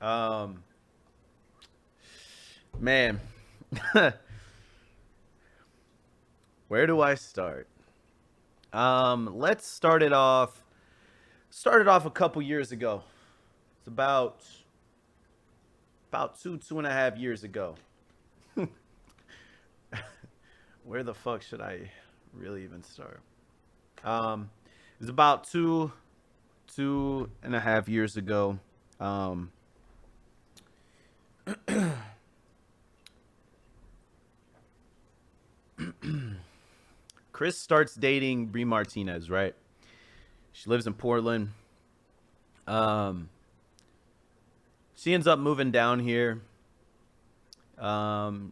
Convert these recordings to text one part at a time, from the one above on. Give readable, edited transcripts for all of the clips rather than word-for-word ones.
Um, man, where do I start? Let's start it off. Started off a couple years ago. It's about two and a half years ago. Where the fuck should I really even start? Um, it was about two and a half years ago. Um, Chris starts dating Brie Martinez, right? She lives in Portland. Um, she ends up moving down here.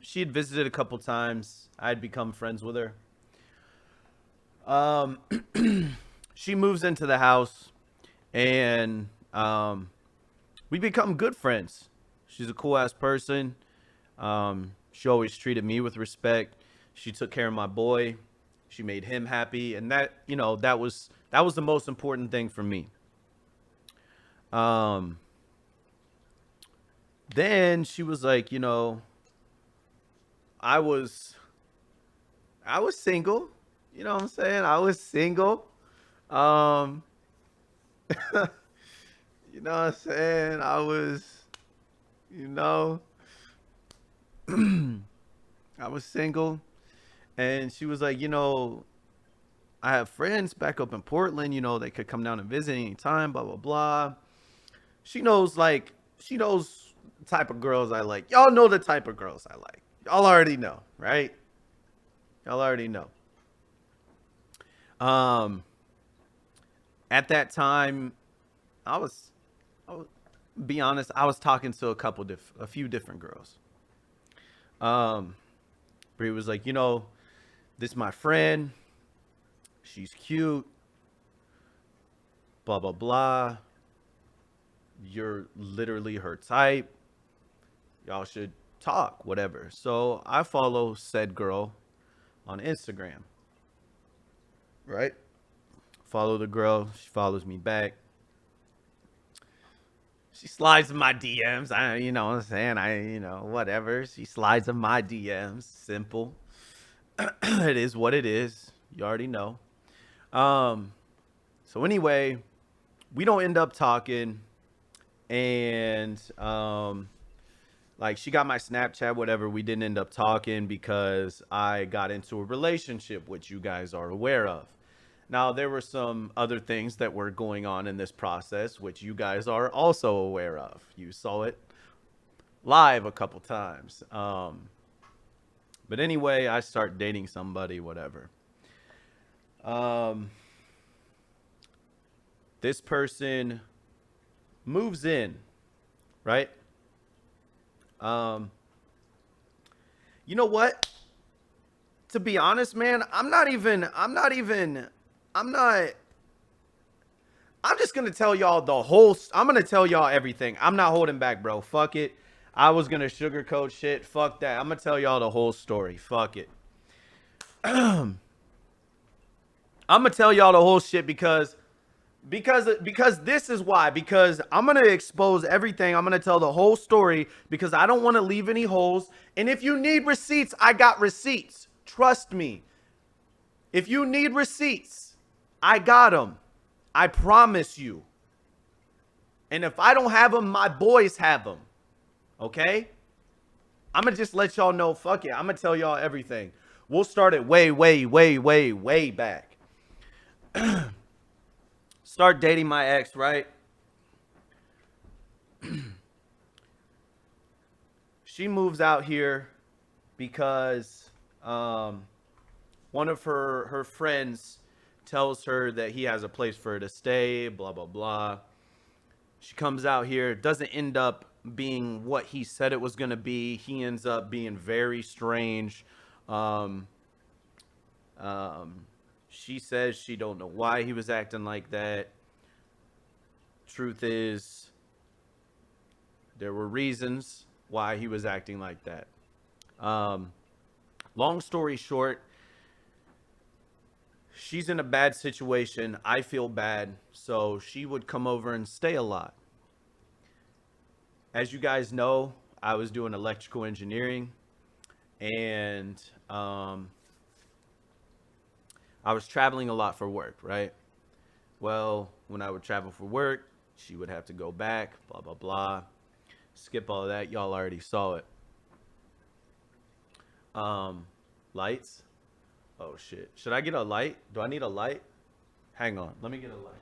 She had visited a couple times. I had become friends with her. Um, she moves into the house, and we become good friends. She's a cool ass person. She always treated me with respect. She took care of my boy. She made him happy, and that was the most important thing for me. Um, then she was like, I was I was single. You know what I'm saying? I was single. Um, you know what I'm saying? You know, I was single, and she was like, I have friends back up in Portland. They could come down and visit anytime. Blah blah blah. She knows the type of girls I like. Y'all know the type of girls I like. Y'all already know, right? Y'all already know. Um, at that time, I was, I was be honest, I was talking to a few different girls. Um, Brie was like, this is my friend. She's cute. Blah blah blah. You're literally her type. Y'all should talk, whatever. So I follow said girl on Instagram, right? Follow the girl. She follows me back. She slides in my DMs. You know what I'm saying? Whatever. She slides in my DMs. Simple. It is what it is. You already know. Um, so anyway, we don't end up talking, and like she got my Snapchat, whatever. We didn't end up talking because I got into a relationship, which you guys are aware of. Now, there were some other things that were going on in this process, which you guys are also aware of. You saw it live a couple times. But anyway, I start dating somebody, whatever. Um, this person moves in, right? Um, you know what? To be honest, man, I'm not, I'm just gonna tell y'all I'm gonna tell y'all everything. I'm not holding back, bro. Fuck it. I was gonna sugarcoat shit. Fuck that. I'm gonna tell y'all the whole story. Fuck it. I'm gonna tell y'all the whole shit because this is why. Because I'm gonna expose everything. I'm gonna tell the whole story because I don't want to leave any holes. And if you need receipts, I got receipts. Trust me. If you need receipts, I got them. I promise you. And if I don't have them, my boys have them. Okay? I'm gonna just let y'all know. Fuck it. I'm gonna tell y'all everything. We'll start it way, way, way, way, way back. Start dating my ex, right? She moves out here because one of her friends tells her that he has a place for her to stay. Blah blah blah. She comes out here. Doesn't end up being what he said it was gonna be. He ends up being very strange. Um, she says she don't know why he was acting like that. Truth is, there were reasons why he was acting like that. Um, Long story short, she's in a bad situation. I feel bad. So she would come over and stay a lot. As you guys know, I was doing electrical engineering, and I was traveling a lot for work, right? Well, when I would travel for work, she would have to go back, blah, blah, blah. Skip all of that. Y'all already saw it. Lights. Oh, shit. Should I get a light? Do I need a light? Hang on. Let me get a light.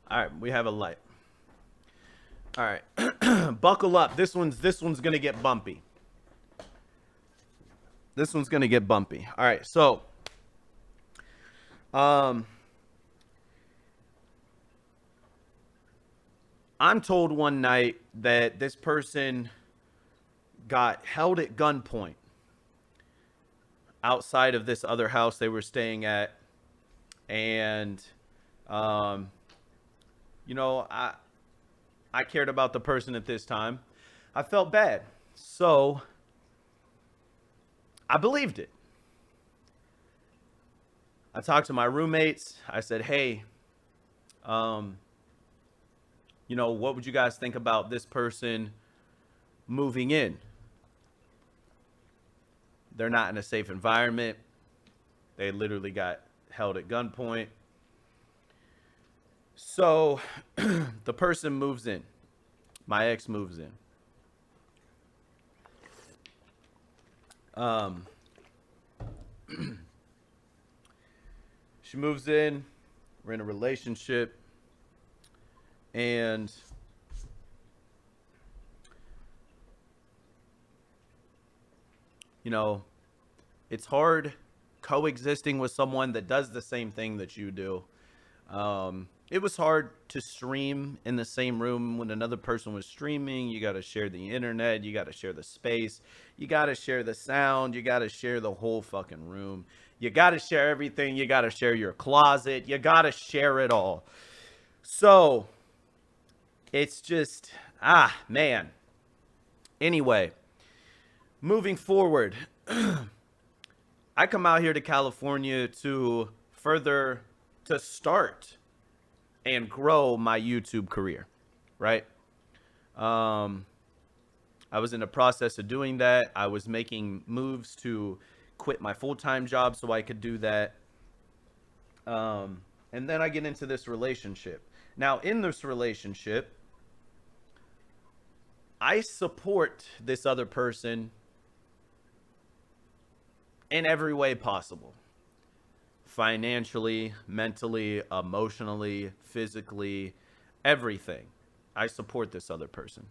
All right, we have a light. All right, buckle up. This one's gonna get bumpy. This one's gonna get bumpy. All right, so I'm told one night that this person got held at gunpoint outside of this other house they were staying at, and you know, I cared about the person at this time. I felt bad. So I believed it. I talked to my roommates. I said, hey, you know, what would you guys think about this person moving in? They're not in a safe environment. They literally got held at gunpoint. So the person moves in. My ex moves in. She moves in. We're in a relationship. And you know, it's hard coexisting with someone that does the same thing that you do. It was hard to stream in the same room when another person was streaming. You got to share the internet. You got to share the space. You got to share the sound. You got to share the whole fucking room. You got to share everything. You got to share your closet. You got to share it all. So it's just, man. Anyway, moving forward, I come out here to California to start and grow my YouTube career, right? I was in the process of doing that. I was making moves to quit my full-time job so I could do that. And then I get into this relationship. Now, in this relationship, I support this other person in every way possible. Financially, mentally, emotionally, physically, everything. I support this other person.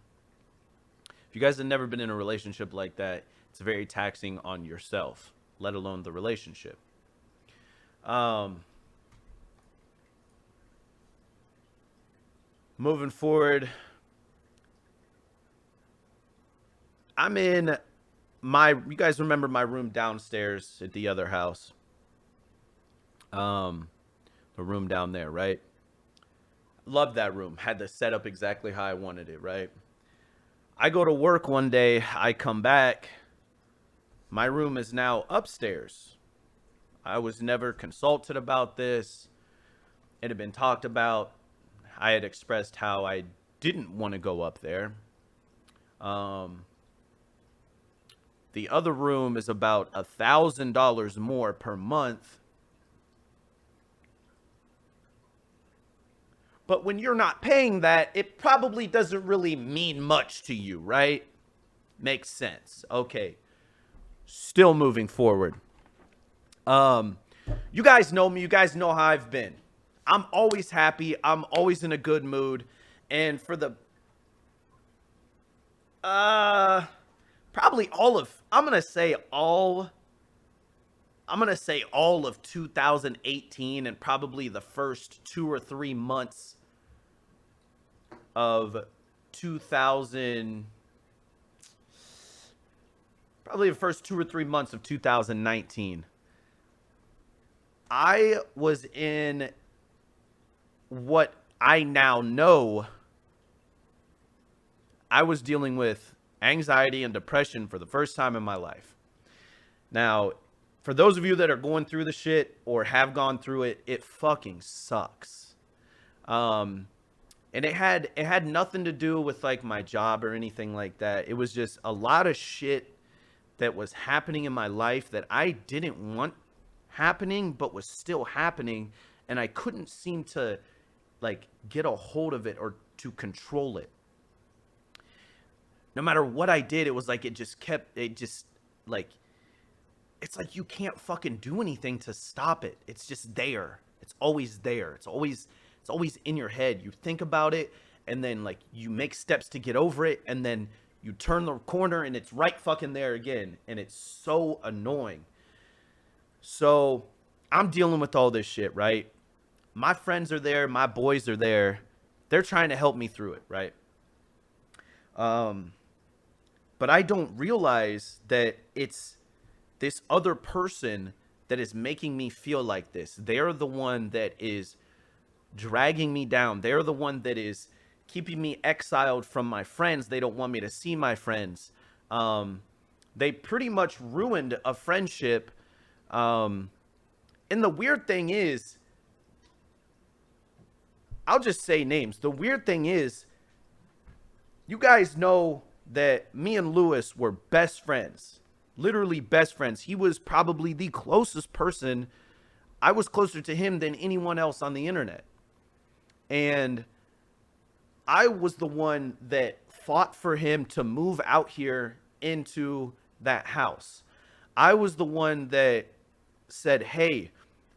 If you guys have never been in a relationship like that, it's very taxing on yourself, let alone the relationship. Moving forward, I'm in you guys remember my room downstairs at the other house? The room down there, right? Loved that room. Had the setup exactly how I wanted it, right? I go to work one day. I come back. My room is now upstairs. I was never consulted about this. It had been talked about. I had expressed how I didn't want to go up there. The other room is about $1,000 more per month. But when you're not paying that, it probably doesn't really mean much to you, right? Makes sense. Okay. Still moving forward. You guys know me. You guys know how I've been. I'm always happy. I'm always in a good mood. And for the probably all of I'm going to say all of 2018 and probably the first 2 or 3 months of 2000, probably the first 2 or 3 months of 2019. I was in what I now know. I was dealing with anxiety and depression for the first time in my life. Now, for those of you that are going through the shit or have gone through it, it fucking sucks. Um, and it had nothing to do with like my job or anything like that. It was just a lot of shit that was happening in my life that I didn't want happening, but was still happening, and I couldn't seem to like get a hold of it or to control it. No matter what I did, it was like it just like it's like you can't fucking do anything to stop it. It's just there. It's always there. It's always in your head. You think about it, and then like you make steps to get over it, and then you turn the corner and it's right fucking there again, and it's so annoying. So, I'm dealing with all this shit, right? My friends are there, my boys are there. They're trying to help me through it, right? Um but I don't realize that it's this other person that is making me feel like this. They're the one that is dragging me down. They're the one that is keeping me exiled from my friends. They don't want me to see my friends. Um, they pretty much ruined a friendship. Um, and the weird thing is, I'll just say names. The weird thing is, you guys know that me and Lewis were best friends, literally best friends. He was probably the closest person. I was closer to him than anyone else on the internet. And I was the one that fought for him to move out here into that house. I was the one that said, hey,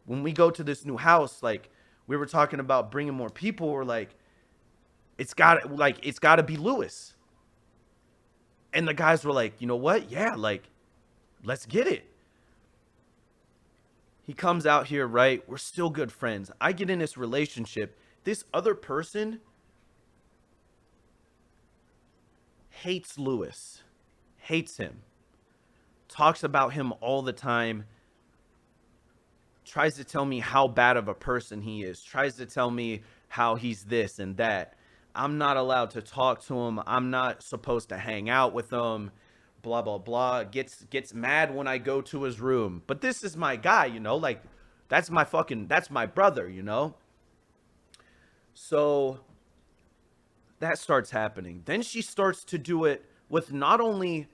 when we go to this new house, like we were talking about bringing more people, or like it's got to be Lewis. And the guys were like, you know what? Yeah, like let's get it. He comes out here, right? We're still good friends. I get in this relationship. This other person hates Lewis, hates him, talks about him all the time, tries to tell me how bad of a person he is, tries to tell me how he's this and that. I'm not allowed to talk to him. I'm not supposed to hang out with him. Blah blah blah. Gets mad when I go to his room. But this is my guy, like that's my brother. So that starts happening. Then she starts to do it with not only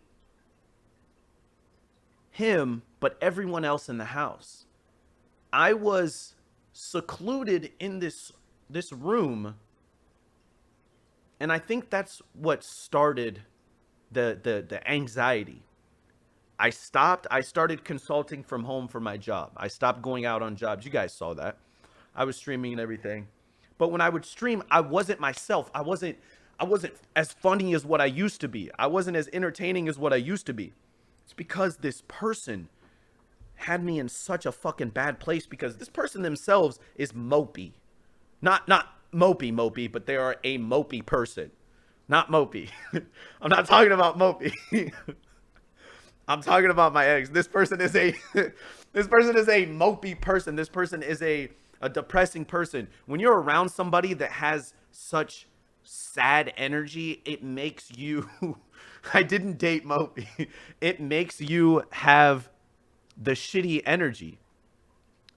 him, but everyone else in the house. I was secluded in this room, and I think that's what started the anxiety. I started consulting from home for my job. I stopped going out on jobs. You guys saw that. I was streaming and everything. But when I would stream, I wasn't myself. I wasn't as funny as what I used to be. I wasn't as entertaining as what I used to be. It's because this person had me in such a fucking bad place, because this person themselves is mopey. Not mopey, but they are a mopey person. Not mopey. I'm not talking about mopey. I'm talking about my ex. This person is a mopey person. This person is a depressing person. When you're around somebody that has such sad energy, it makes you I didn't date mopey. It makes you have the shitty energy.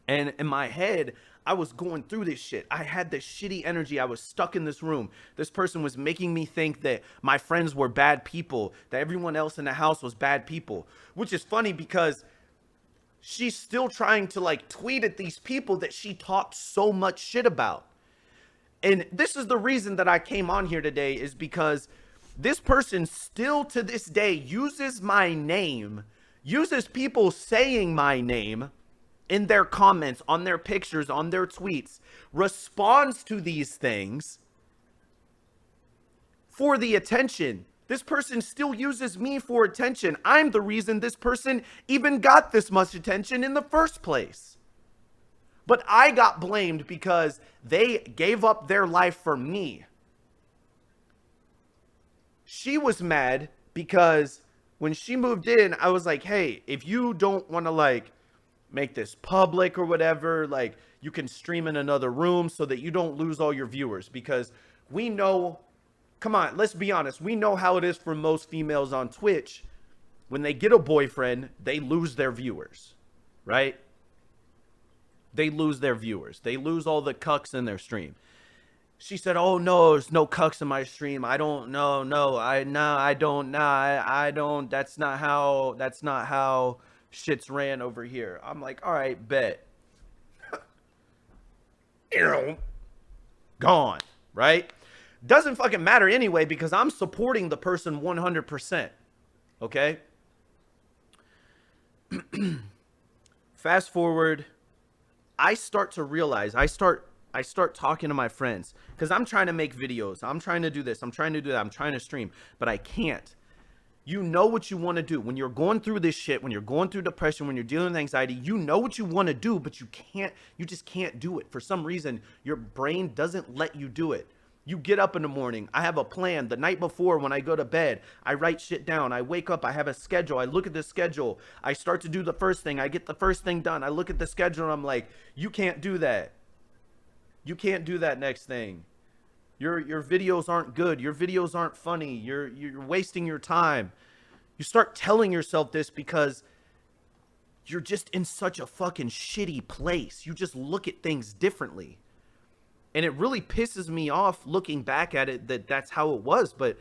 And in my head, I was going through this shit. I had this shitty energy. I was stuck in this room. This person was making me think that my friends were bad people, that everyone else in the house was bad people, which is funny because she's still trying to like tweet at these people that she talked so much shit about. And this is the reason that I came on here today, is because this person still to this day uses my name, uses people saying my name in their comments, on their pictures, on their tweets, responds to these things for the attention. This person still uses me for attention. I'm the reason this person even got this much attention in the first place. But I got blamed because they gave up their life for me. She was mad because when she moved in, I was like, hey, if you don't want to like make this public or whatever. Like, you can stream in another room so that you don't lose all your viewers, because we know, come on, let's be honest, we know how it is for most females on Twitch. When they get a boyfriend, they lose their viewers, right? They lose their viewers. They lose all the cucks in their stream. She said, "Oh no, there's no cucks in my stream. I don't know. No, I don't. I don't. That's not how. That's not how shit's ran over here." I'm like, "All right, bet." Gone, right? Doesn't fucking matter anyway, because I'm supporting the person 100%. Okay. Fast forward, I start to realize, I start talking to my friends, because I'm trying to make videos. I'm trying to do this. I'm trying to do that. I'm trying to stream, but I can't. You know what you want to do when you're going through this shit, when you're going through depression, when you're dealing with anxiety. You know what you want to do, but you just can't do it. For some reason, your brain doesn't let you do it. You get up in the morning. I have a plan. The night before, when I go to bed, I write shit down. I wake up. I have a schedule. I look at the schedule. I start to do the first thing. I get the first thing done. I look at the schedule and I'm like, you can't do that. You can't do that next thing. Your videos aren't good. Your videos aren't funny. You're wasting your time. You start telling yourself this because you're just in such a fucking shitty place. You just look at things differently. And it really pisses me off looking back at it that that's how it was, but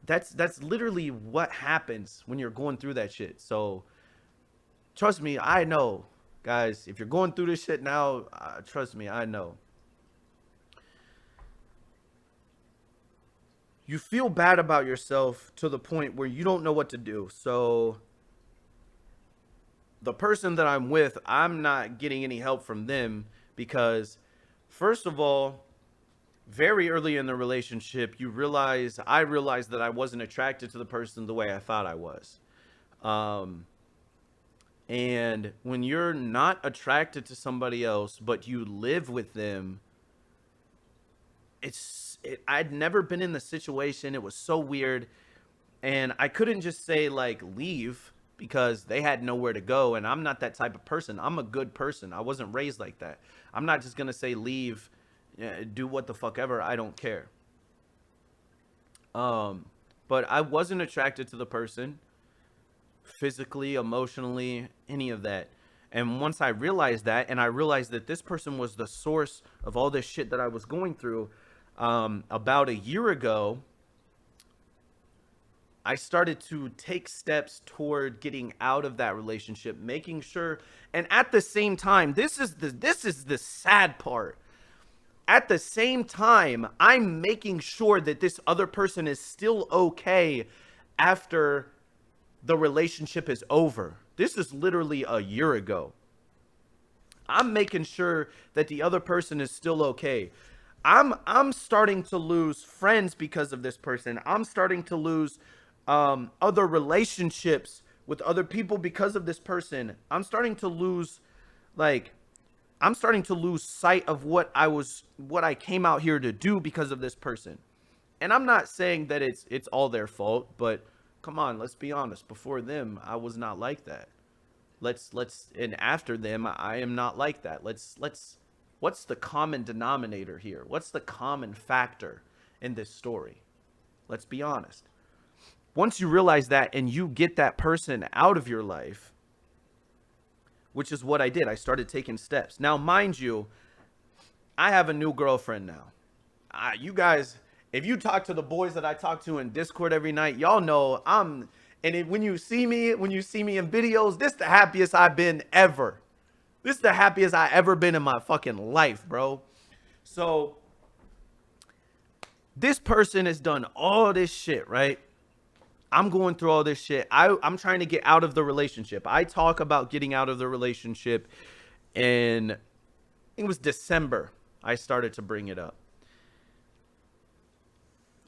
that's literally what happens when you're going through that shit. So trust me, I know, guys, if you're going through this shit now, trust me, I know. You feel bad about yourself to the point where you don't know what to do. So the person that I'm with, I'm not getting any help from them because, first of all, very early in the relationship, I realized that I wasn't attracted to the person the way I thought I was. And when you're not attracted to somebody else, but you live with them, I'd never been in the situation. It was so weird. And I couldn't just say, like, leave, because they had nowhere to go. And I'm not that type of person. I'm a good person. I wasn't raised like that. I'm not just going to say leave, do what the fuck ever. I don't care. But I wasn't attracted to the person physically, emotionally, any of that. And once I realized that, and I realized that this person was the source of all this shit that I was going through, about a year ago, I started to take steps toward getting out of that relationship, making sure. And at the same time, this is the sad part. At the same time, I'm making sure that this other person is still okay after the relationship is over. This is literally a year ago. I'm making sure that the other person is still okay. I'm starting to lose friends because of this person. I'm starting to lose other relationships with other people because of this person. I'm starting to lose sight of what I came out here to do because of this person. And I'm not saying that it's all their fault, but come on, let's be honest. Before them, I was not like that. And after them, I am not like that. What's the common denominator here? What's the common factor in this story? Let's be honest. Once you realize that and you get that person out of your life, which is what I did, I started taking steps. Now, mind you, I have a new girlfriend now. You guys, if you talk to the boys that I talk to in Discord every night, y'all know when you see me in videos, this is the happiest I've been ever. This is the happiest I ever been in my fucking life, bro. So this person has done all this shit, right? I'm going through all this shit. I'm trying to get out of the relationship. I talk about getting out of the relationship, and it was December I started to bring it up.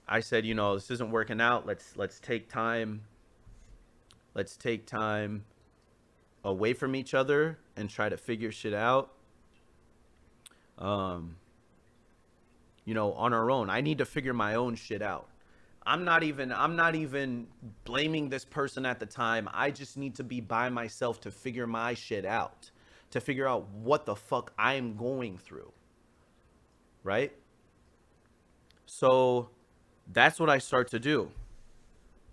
I said, this isn't working out. Let's take time. Let's take time away from each other and try to figure shit out. On our own. I need to figure my own shit out. I'm not even blaming this person at the time. I just need to be by myself to figure my shit out. to figure out what the fuck I'm going through, right? So that's what I start to do.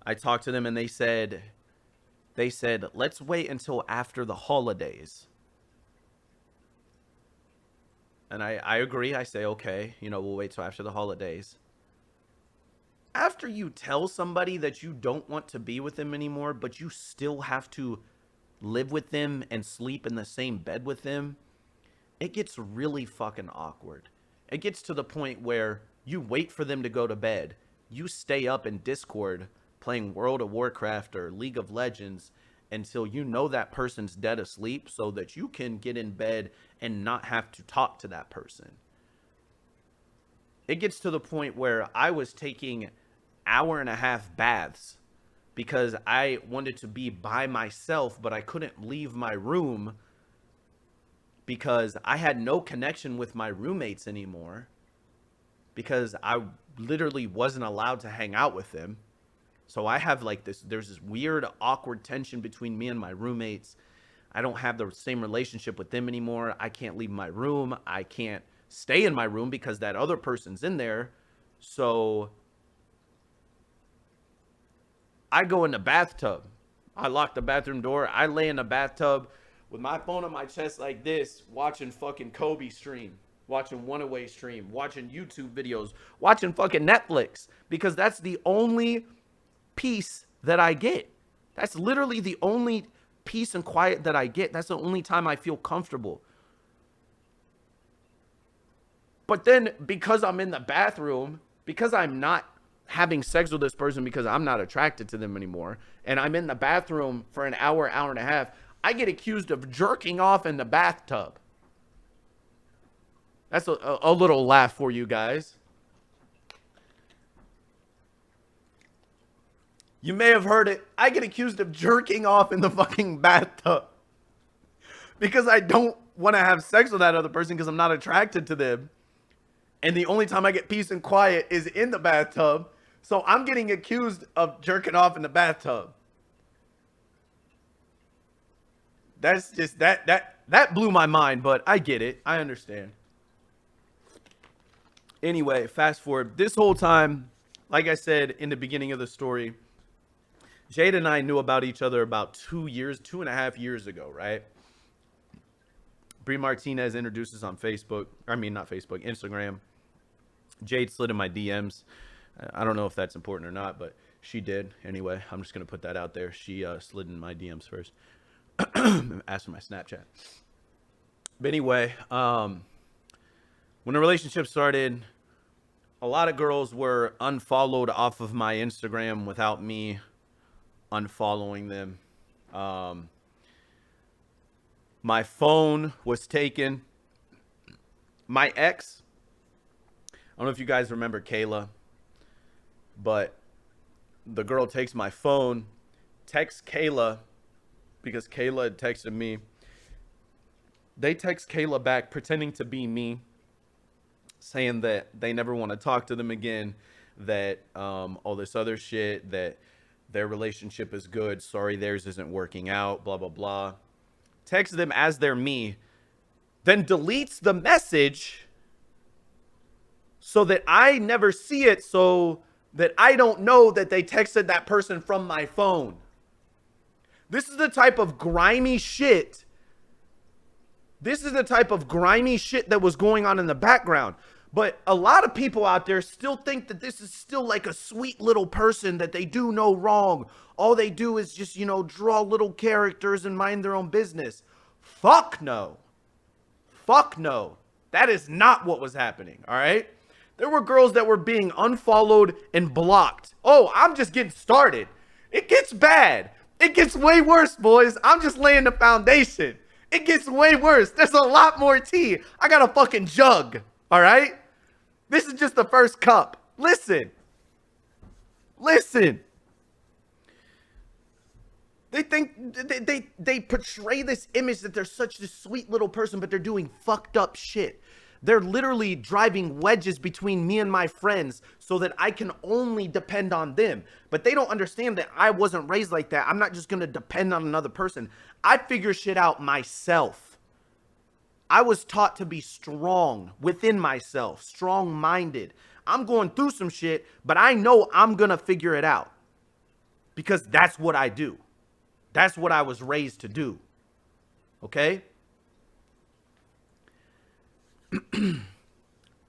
I talked to them and they said, let's wait until after the holidays. And I agree. I say, okay, we'll wait till after the holidays. After you tell somebody that you don't want to be with them anymore, but you still have to live with them and sleep in the same bed with them, it gets really fucking awkward. It gets to the point where you wait for them to go to bed. You stay up in Discord playing World of Warcraft or League of Legends until you know that person's dead asleep so that you can get in bed and not have to talk to that person. It gets to the point where I was taking hour-and-a-half baths because I wanted to be by myself, but I couldn't leave my room because I had no connection with my roommates anymore because I literally wasn't allowed to hang out with them. So I have like there's this weird, awkward tension between me and my roommates. I don't have the same relationship with them anymore. I can't leave my room. I can't stay in my room because that other person's in there. So I go in the bathtub. I lock the bathroom door. I lay in the bathtub with my phone on my chest like this, watching fucking Kobe stream, watching One Away stream, watching YouTube videos, watching fucking Netflix, because that's the only peace that I get. That's literally the only peace and quiet that I get. That's the only time I feel comfortable. But then because I'm in the bathroom, because I'm not having sex with this person because I'm not attracted to them anymore, and I'm in the bathroom for an hour, hour and a half, I get accused of jerking off in the bathtub. That's a little laugh for you guys. You may have heard it. I get accused of jerking off in the fucking bathtub because I don't want to have sex with that other person because I'm not attracted to them. And the only time I get peace and quiet is in the bathtub. So I'm getting accused of jerking off in the bathtub. That's just that blew my mind, but I get it. I understand. Anyway, fast forward. This whole time, like I said in the beginning of the story, Jade and I knew about each other about 2.5 years ago, right? Brie Martinez introduced us on Facebook. I mean, not Facebook, Instagram. Jade slid in my DMs. I don't know if that's important or not, but she did. Anyway, I'm just going to put that out there. She slid in my DMs first. Asked for my Snapchat. But anyway, when the relationship started, a lot of girls were unfollowed off of my Instagram without me unfollowing them. My phone was taken. My ex, I don't know if you guys remember Kayla, but the girl takes my phone, texts Kayla, because Kayla had texted me. They text Kayla back pretending to be me, saying that they never want to talk to them again, that all this other shit, that their relationship is good, sorry theirs isn't working out, blah, blah, blah. Text them as they're me, then deletes the message so that I never see it, so that I don't know that they texted that person from my phone. This is the type of grimy shit. This is the type of grimy shit that was going on in the background. But a lot of people out there still think that this is still like a sweet little person, that they do no wrong. All they do is just, draw little characters and mind their own business. Fuck no. Fuck no. That is not what was happening, all right? There were girls that were being unfollowed and blocked. Oh, I'm just getting started. It gets bad. It gets way worse, boys. I'm just laying the foundation. It gets way worse. There's a lot more tea. I got a fucking jug. All right? This is just the first cup. Listen. They think they portray this image that they're such this sweet little person, but they're doing fucked up shit. They're literally driving wedges between me and my friends so that I can only depend on them. But they don't understand that I wasn't raised like that. I'm not just going to depend on another person. I figure shit out myself. I was taught to be strong within myself, strong-minded. I'm going through some shit, but I know I'm going to figure it out because that's what I do. That's what I was raised to do. Okay?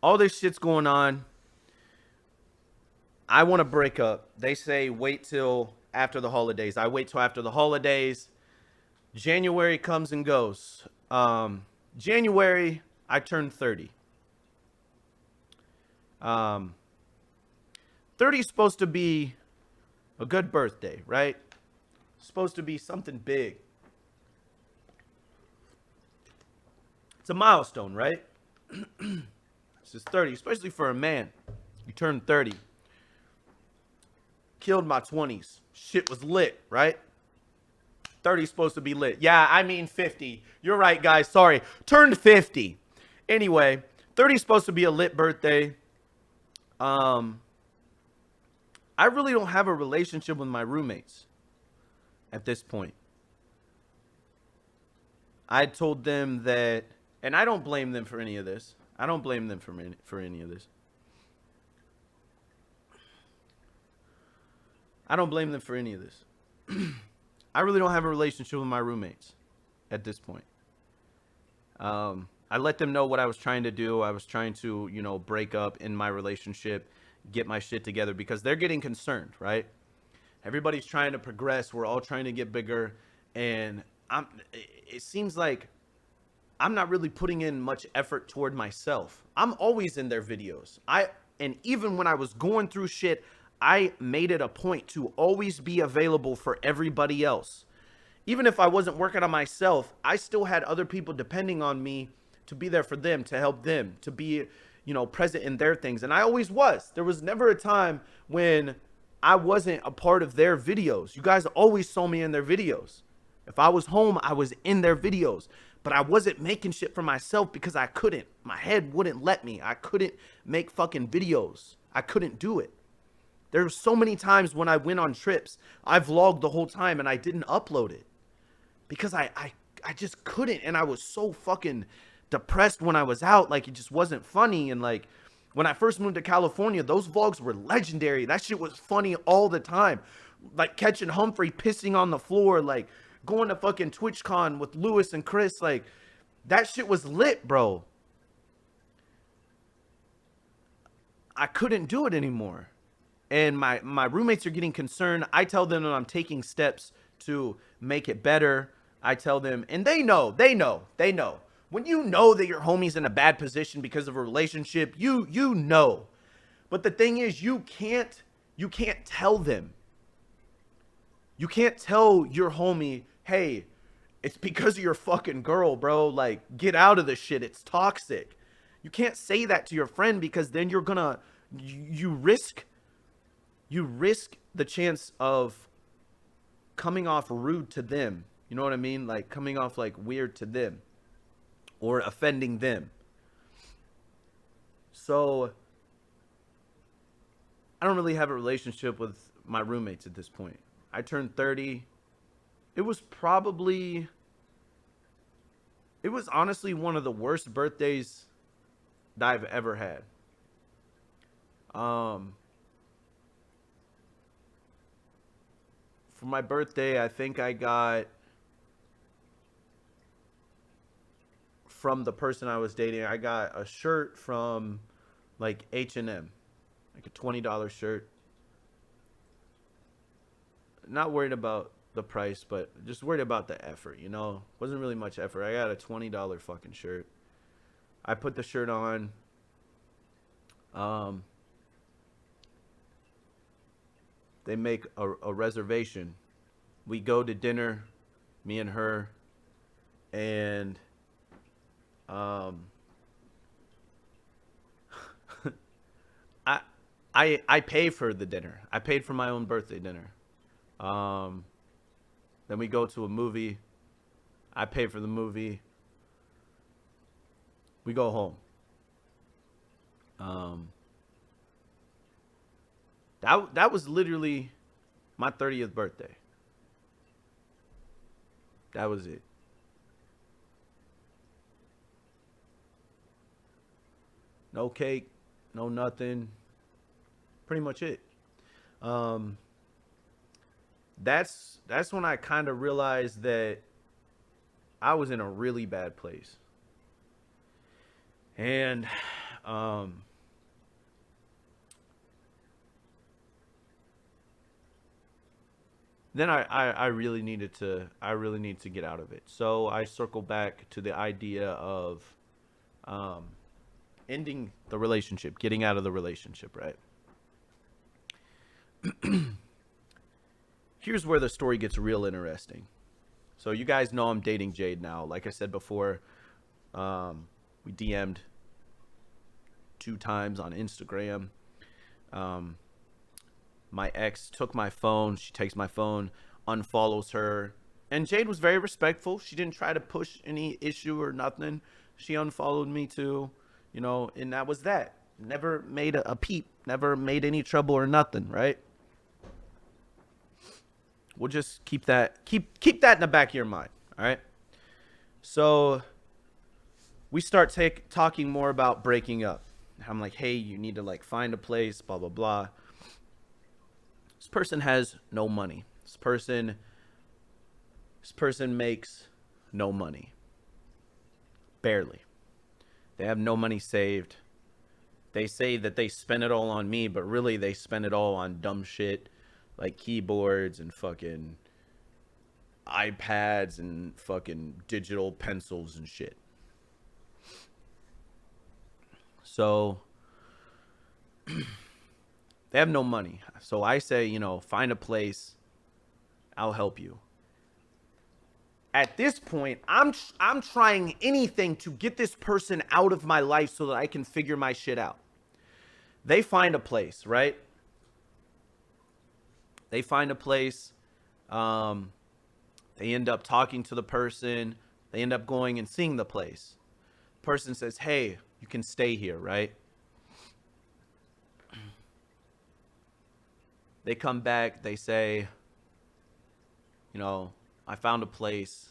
All this shit's going on. I want to break up. They say wait till after the holidays. I wait till after the holidays. January comes and goes. January, I turned 30. 30 is supposed to be a good birthday, right? It's supposed to be something big. It's a milestone, right? This is 30, especially for a man. You turn 30. Killed my 20s. Shit was lit, right? 30 is supposed to be lit. Yeah, I mean 50. You're right, guys. Sorry. Turned 50. Anyway, 30 is supposed to be a lit birthday. I really don't have a relationship with my roommates at this point. I told them that, and I don't blame them for any of this. I don't blame them for any of this. I don't blame them for any of this. I really don't have a relationship with my roommates at this point. I let them know what I was trying to do. I was trying to, you know, break up in my relationship, get my shit together because they're getting concerned, right? Everybody's trying to progress. We're all trying to get bigger. And it seems like I'm not really putting in much effort toward myself. I'm always in their videos. And even when I was going through shit, I made it a point to always be available for everybody else. Even if I wasn't working on myself, I still had other people depending on me to be there for them, to help them, to be, you know, present in their things. And I always was. There was never a time when I wasn't a part of their videos. You guys always saw me in their videos. If I was home, I was in their videos. But I wasn't making shit for myself because I couldn't. My head wouldn't let me. I couldn't make fucking videos. I couldn't do it. There were so many times when I went on trips, I vlogged the whole time and I didn't upload it. Because I just couldn't. And I was so fucking depressed when I was out. Like, it just wasn't funny. And like, when I first moved to California, those vlogs were legendary. That shit was funny all the time. Like catching Humphrey pissing on the floor. Like going to fucking TwitchCon with Lewis and Chris. Like, that shit was lit, bro. I couldn't do it anymore. And my roommates are getting concerned. I tell them that I'm taking steps to make it better. I tell them, and they know. When you know that your homie's in a bad position because of a relationship, you know. But the thing is, you can't tell them. You can't tell your homie, hey, it's because of your fucking girl, bro. Like, get out of this shit. It's toxic. You can't say that to your friend because then you're gonna, you risk the chance of coming off rude to them. You know what I mean? Like coming off like weird to them or offending them. So I don't really have a relationship with my roommates at this point. I turned 30. It was honestly one of the worst birthdays that I've ever had. For my birthday, I think I got from the person I was dating, I got a shirt from like H&M, like a $20 shirt. Not worried about the price, but just worried about the effort, you know? Wasn't really much effort. I got a $20 fucking shirt. I put the shirt on. They make a reservation. We go to dinner, me and her, and I pay for the dinner. I paid for my own birthday dinner. Then we go to a movie. I pay for the movie. We go home. That was literally my 30th birthday. That was it. No cake, no nothing. Pretty much it. Um, that's when I kind of realized that I was in a really bad place. And um, then I really needed to get out of it. So I circle back to the idea of um, ending the relationship, getting out of the relationship, right? Here's where the story gets real interesting. So you guys know I'm dating Jade now. Like I said before, we DM'd 2 times on Instagram. Um, my ex took my phone. She takes my phone, unfollows her. And Jade was very respectful. She didn't try to push any issue or nothing. She unfollowed me too, and that was that. Never made a peep, never made any trouble or nothing, right? We'll just keep that in the back of your mind, all right? So we start talking more about breaking up. I'm like, hey, you need to like find a place, blah blah blah. This person has no money. This person makes no money. Barely. They have no money saved. They say that they spend it all on me, but really they spend it all on dumb shit like keyboards and fucking iPads and fucking digital pencils and shit. So they have no money. So I say, find a place. I'll help you. At this point, I'm trying anything to get this person out of my life so that I can figure my shit out. They find a place, right? They find a place. They end up talking to the person. They end up going and seeing the place. The person says, hey, you can stay here, right? They come back. They say, I found a place,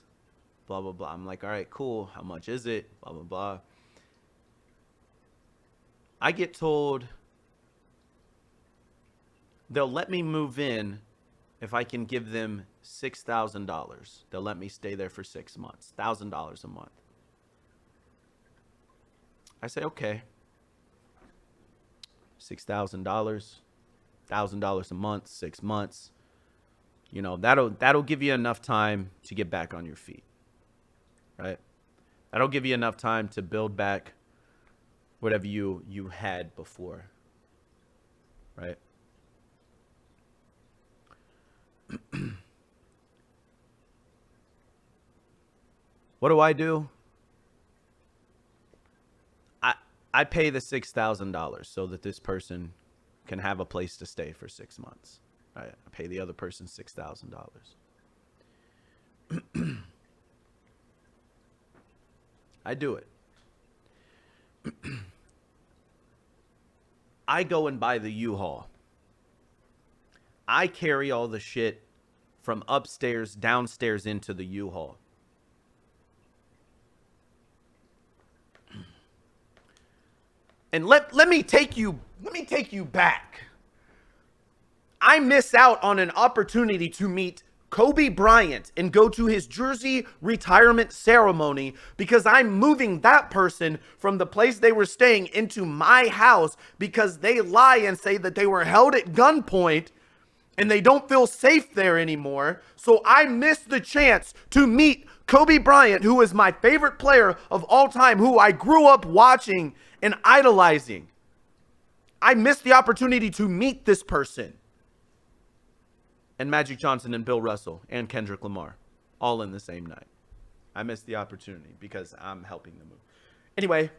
blah, blah, blah. I'm like, all right, cool. How much is it? Blah, blah, blah. I get told they'll let me move in if I can give them $6,000. They'll let me stay there for 6 months, $1,000 a month. I say, okay. $6,000, $1,000 a month, 6 months. That'll give you enough time to get back on your feet, right? That'll give you enough time to build back whatever you had before, right? What do? I pay the $6,000 so that this person can have a place to stay for 6 months. Right? I pay the other person $6,000. I do it. I go and buy the U-Haul. I carry all the shit from upstairs, downstairs into the U-Haul. And let me take you back. I miss out on an opportunity to meet Kobe Bryant and go to his jersey retirement ceremony because I'm moving that person from the place they were staying into my house because they lie and say that they were held at gunpoint and they don't feel safe there anymore. So I missed the chance to meet Kobe Bryant, who is my favorite player of all time, who I grew up watching and idolizing. I missed the opportunity to meet this person. And Magic Johnson and Bill Russell and Kendrick Lamar, all in the same night. I missed the opportunity because I'm helping them move. Anyway,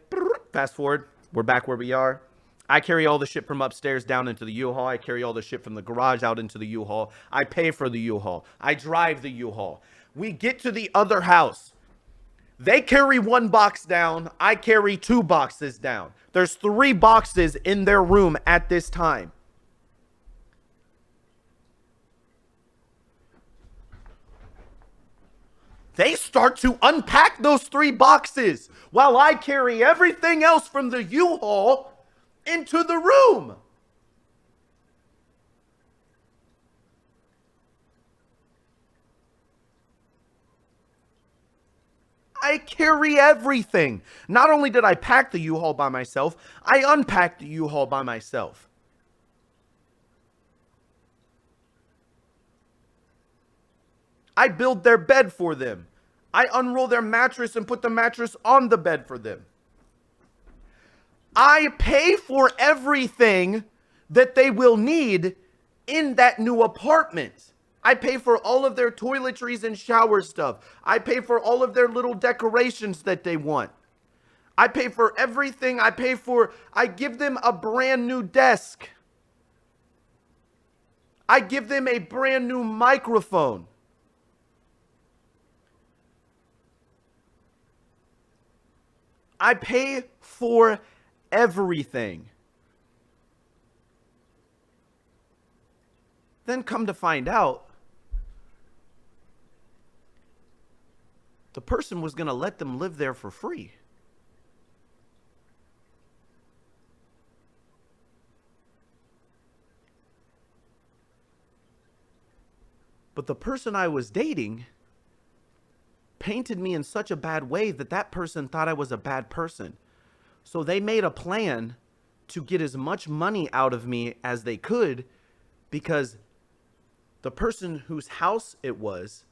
fast forward. We're back where we are. I carry all the shit from upstairs down into the U-Haul. I carry all the shit from the garage out into the U-Haul. I pay for the U-Haul. I drive the U-Haul. We get to the other house. They carry 1 box down. I carry 2 boxes down. There's 3 boxes in their room at this time. They start to unpack those 3 boxes while I carry everything else from the U-Haul into the room. I carry everything. Not only did I pack the U-Haul by myself, I unpacked the U-Haul by myself. I build their bed for them. I unroll their mattress and put the mattress on the bed for them. I pay for everything that they will need in that new apartment. I pay for all of their toiletries and shower stuff. I pay for all of their little decorations that they want. I pay for everything. I give them a brand new desk. I give them a brand new microphone. I pay for everything. Then come to find out, the person was going to let them live there for free. But the person I was dating painted me in such a bad way that that person thought I was a bad person. So they made a plan to get as much money out of me as they could, because the person whose house it was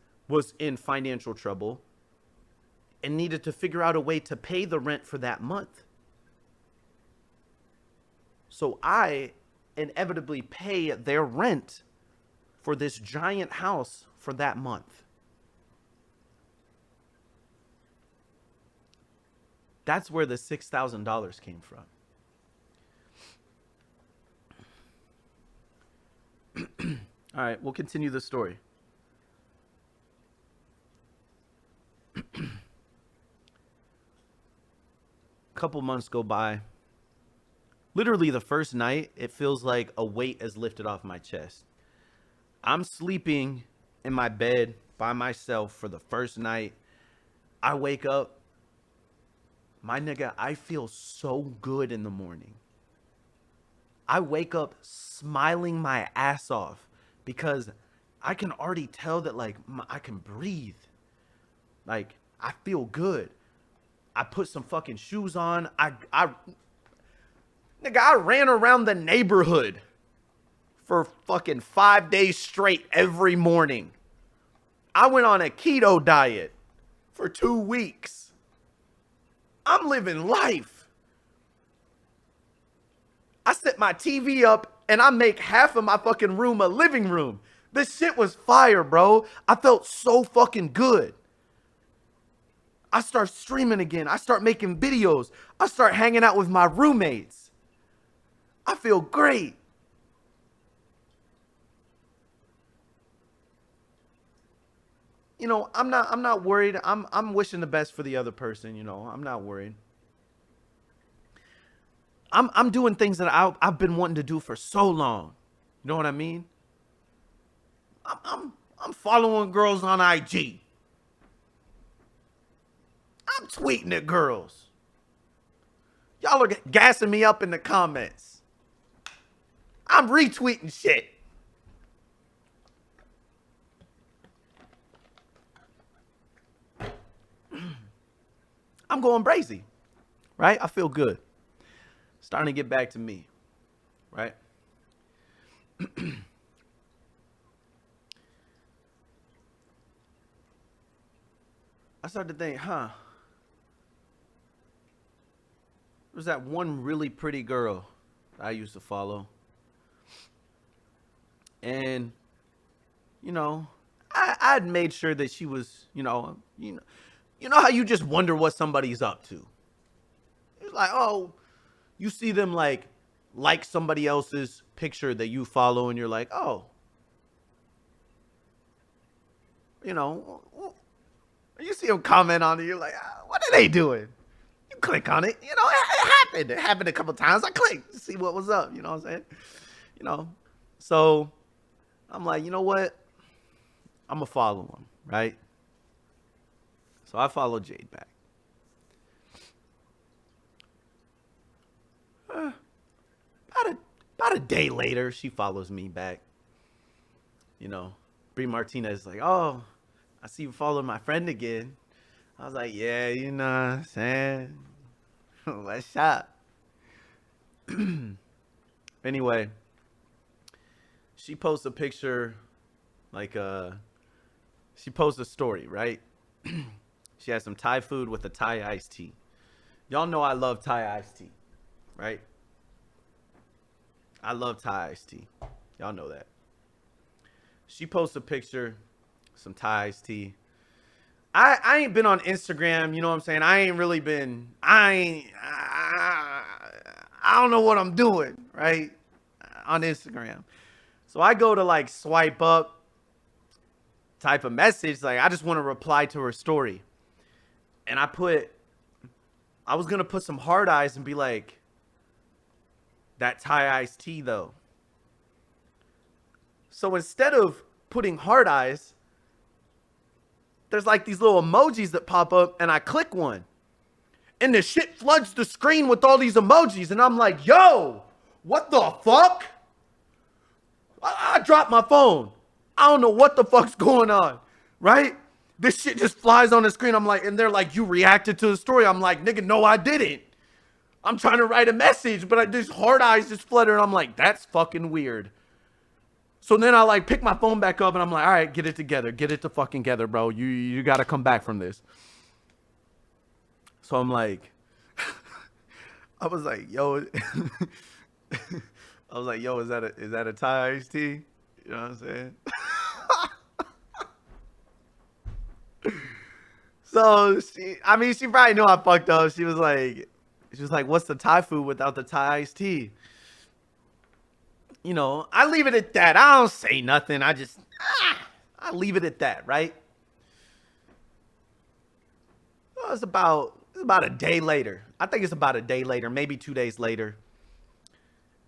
in financial trouble and needed to figure out a way to pay the rent for that month. So I inevitably pay their rent for this giant house for that month. That's where the $6,000 came from. All right, we'll continue the story. Couple months go by. Literally the first night, it feels like a weight is lifted off my chest. I'm sleeping in my bed by myself for the first night. I wake up. My nigga, I feel so good in the morning. I wake up smiling my ass off because I can already tell that, like, I can breathe. Like, I feel good. I put some fucking shoes on. Nigga, I ran around the neighborhood for fucking 5 days straight every morning. I went on a keto diet for 2 weeks. I'm living life. I set my TV up and I make half of my fucking room a living room. This shit was fire, bro. I felt so fucking good. I start streaming again. I start making videos. I start hanging out with my roommates. I feel great. You know, I'm not worried. I'm wishing the best for the other person, you know. I'm not worried. I'm doing things that I've been wanting to do for so long. You know what I mean? I'm following girls on IG. I'm tweeting at girls. Y'all are gassing me up in the comments. I'm retweeting shit. I'm going crazy, right? I feel good. Starting to get back to me, right? I started to think, there's that one really pretty girl I used to follow. And, you know, I'd made sure that she was, you know how you just wonder what somebody's up to. It's like, oh, you see them like somebody else's picture that you follow and you're like, oh, you know, you see them comment on it, you're like, what are they doing? You click on it, you know, it happened. It happened a couple times. I clicked to see what was up, you know what I'm saying? You know, so I'm like, you know what? I'm gonna follow them, right? So I follow Jade back. About a day later, she follows me back. You know, Brie Martinez is like, oh, I see you following my friend again. I was like, yeah, you know what I'm saying? Let's shop. Anyway, she posts a picture, like, she posts a story, right? She has some Thai food with a Thai iced tea. Y'all know I love Thai iced tea, right? I love Thai iced tea. Y'all know that. She posts a picture, some Thai iced tea. I ain't been on Instagram, you know what I'm saying? I don't know what I'm doing, right? On Instagram. So I go to like swipe up, type a message, like I just want to reply to her story. And I was going to put some hard eyes and be like, that Thai iced tea though. So instead of putting hard eyes, there's like these little emojis that pop up and I click one. And the shit floods the screen with all these emojis. And I'm like, yo, what the fuck? I dropped my phone. I don't know what the fuck's going on, right? This shit just flies on the screen. I'm like, and they're like, you reacted to the story. I'm like, nigga, no, I didn't. I'm trying to write a message, but these hard eyes just flutter. And I'm like, that's fucking weird. So then I like pick my phone back up and I'm like, all right, get it together. Get it to fucking together, bro. You got to come back from this. So I'm like, I was like, yo, is that a Thai iced tea? You know what I'm saying? So she probably knew I fucked up. She was like, what's the Thai food without the Thai iced tea? You know, I leave it at that. I don't say nothing. I leave it at that, right? Well, it's about a day later. I think it's about a day later, maybe 2 days later.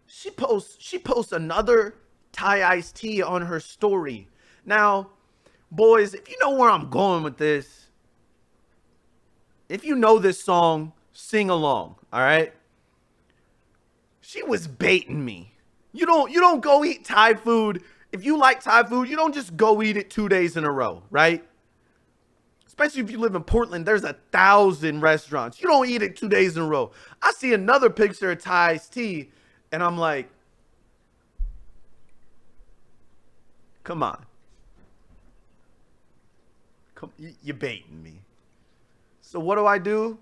She posts another Thai iced tea on her story. Now, boys, if you know where I'm going with this, if you know this song, sing along, all right? She was baiting me. You don't go eat Thai food. If you like Thai food, you don't just go eat it 2 days in a row, right? Especially if you live in Portland, there's 1,000 restaurants. You don't eat it 2 days in a row. I see another picture of Thai iced tea, and I'm like, come on. You're baiting me. So what do?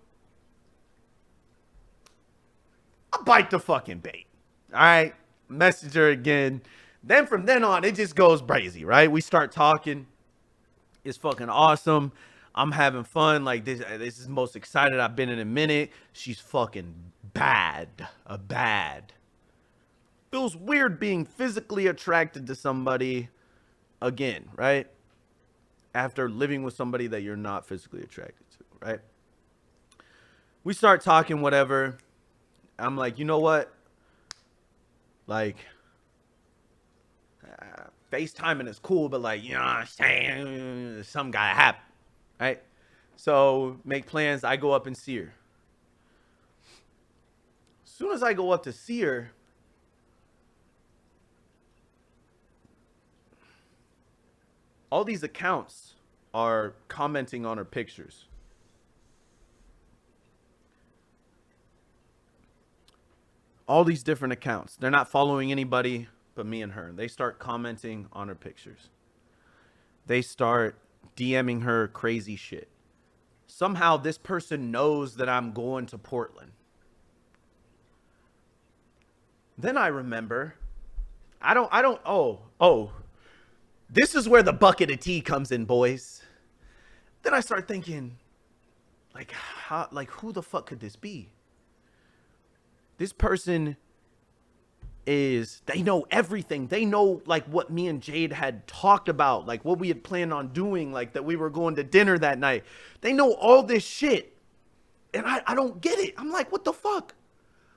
I bite the fucking bait. All right? Message her again. Then from then on, it just goes crazy, right? We start talking. It's fucking awesome. I'm having fun. Like this is the most excited I've been in a minute. She's fucking bad. Feels weird being physically attracted to somebody again, right? After living with somebody that you're not physically attracted to, right? We start talking, whatever. I'm like, you know what? Like, FaceTiming is cool, but like, you know what I'm saying? Some gotta happen, right? So make plans. I go up and see her. As soon as I go up to see her, all these accounts are commenting on her pictures. All these different accounts. They're not following anybody but me and her. They start commenting on her pictures. They start DMing her crazy shit. Somehow this person knows that I'm going to Portland. Then I remember, this is where the bucket of tea comes in, boys. Then I start thinking, who the fuck could this be? This person they know everything. They know like what me and Jade had talked about, like what we had planned on doing, like that we were going to dinner that night. They know all this shit. And I don't get it. I'm like, what the fuck?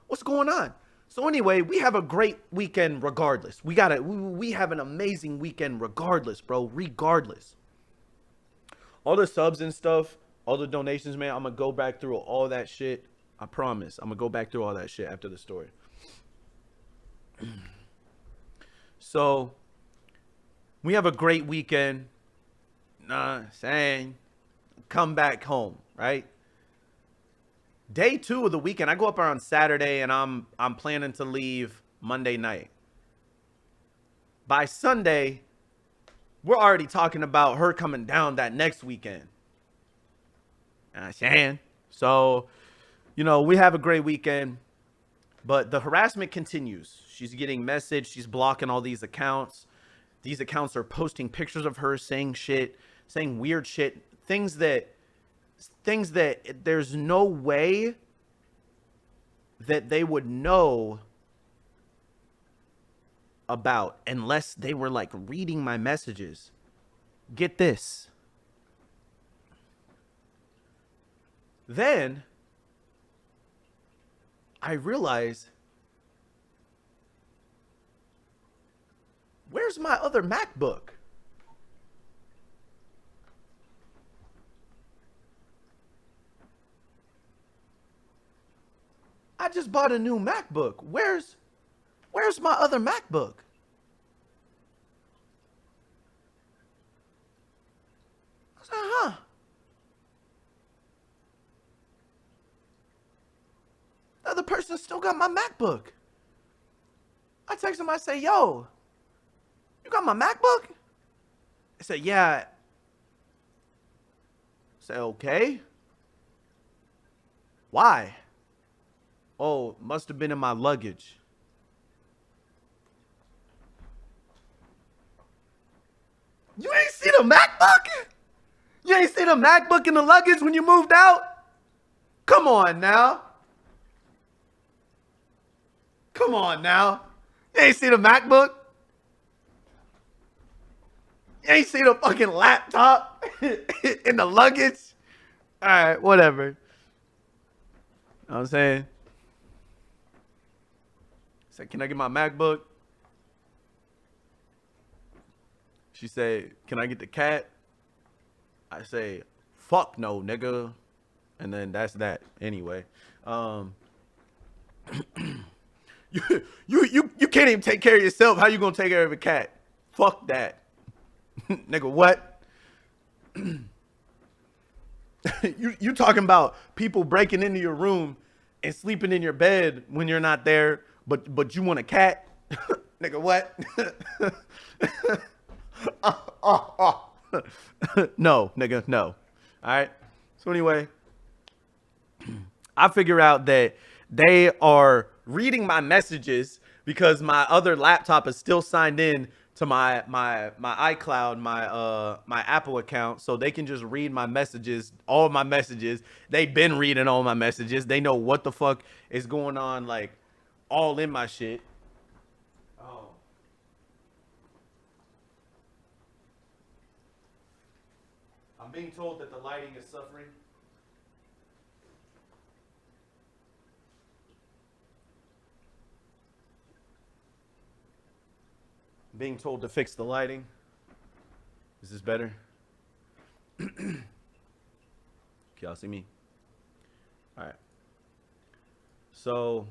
What's going on? So anyway, we have a great weekend regardless. We have an amazing weekend regardless, bro. Regardless. All the subs and stuff All the donations, man. I'm gonna go back through all that shit. I promise. I'm gonna go back through all that shit after the story. So we have a great weekend. Saying, come back home, right? Day 2 of the weekend. I go up around Saturday, and I'm planning to leave Monday night. By Sunday, we're already talking about her coming down that next weekend. Saying, so, we have a great weekend, but the harassment continues. She's getting messaged. She's blocking all these accounts. These accounts are posting pictures of her saying shit, saying weird shit, things that there's no way that they would know about unless they were like reading my messages. Get this. Then I realize, where's my other MacBook? I just bought a new MacBook. Where's my other MacBook? I said, huh. The other person still got my MacBook. I text him, I say, yo, you got my MacBook? I said, yeah. I said, okay. Why? Oh, must have been in my luggage. You ain't see the MacBook? You ain't see the MacBook in the luggage when you moved out? Come on now. Come on now. You ain't see the MacBook? You ain't see the fucking laptop in the luggage? All right, whatever. You know what I'm saying? I said, can I get my MacBook? She said, can I get the cat? I say, fuck no, nigga. And then that's that. Anyway. You can't even take care of yourself. How you gonna take care of a cat? Fuck that. Nigga, what? you talking about people breaking into your room and sleeping in your bed when you're not there, but you want a cat? Nigga, what? No, nigga, no. All right. So anyway, I figure out that they are reading my messages because my other laptop is still signed in to my iCloud, my Apple account, so they can just read my messages, all my messages. They've been reading all my messages. They know what the fuck is going on, like all in my shit. Oh. I'm being told that the lighting is suffering. Being told to fix the lighting. Is this better? Can y'all see me? All right. So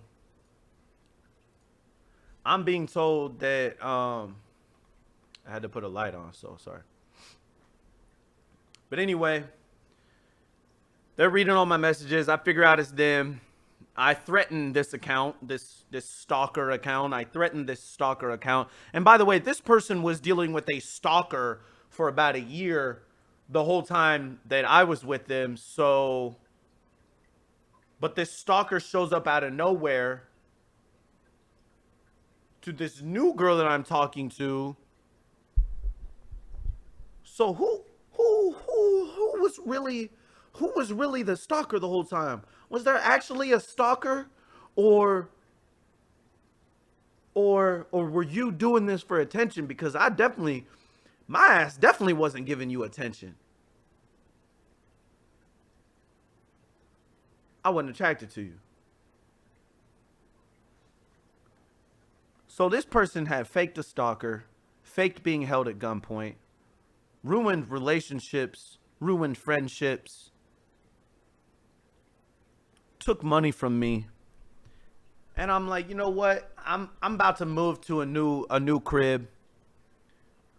I'm being told that I had to put a light on, so sorry. But anyway, they're reading all my messages. I figure out it's them. I threatened this account, this stalker account. I threatened this stalker account. And by the way, this person was dealing with a stalker for about a year the whole time that I was with them. So, but this stalker shows up out of nowhere to this new girl that I'm talking to. So who was really the stalker the whole time? Was there actually a stalker, or were you doing this for attention? Because my ass definitely wasn't giving you attention. I wasn't attracted to you. So this person had faked a stalker, faked being held at gunpoint, ruined relationships, ruined friendships, took money from me. And I'm like, you know what? I'm about to move to a new crib.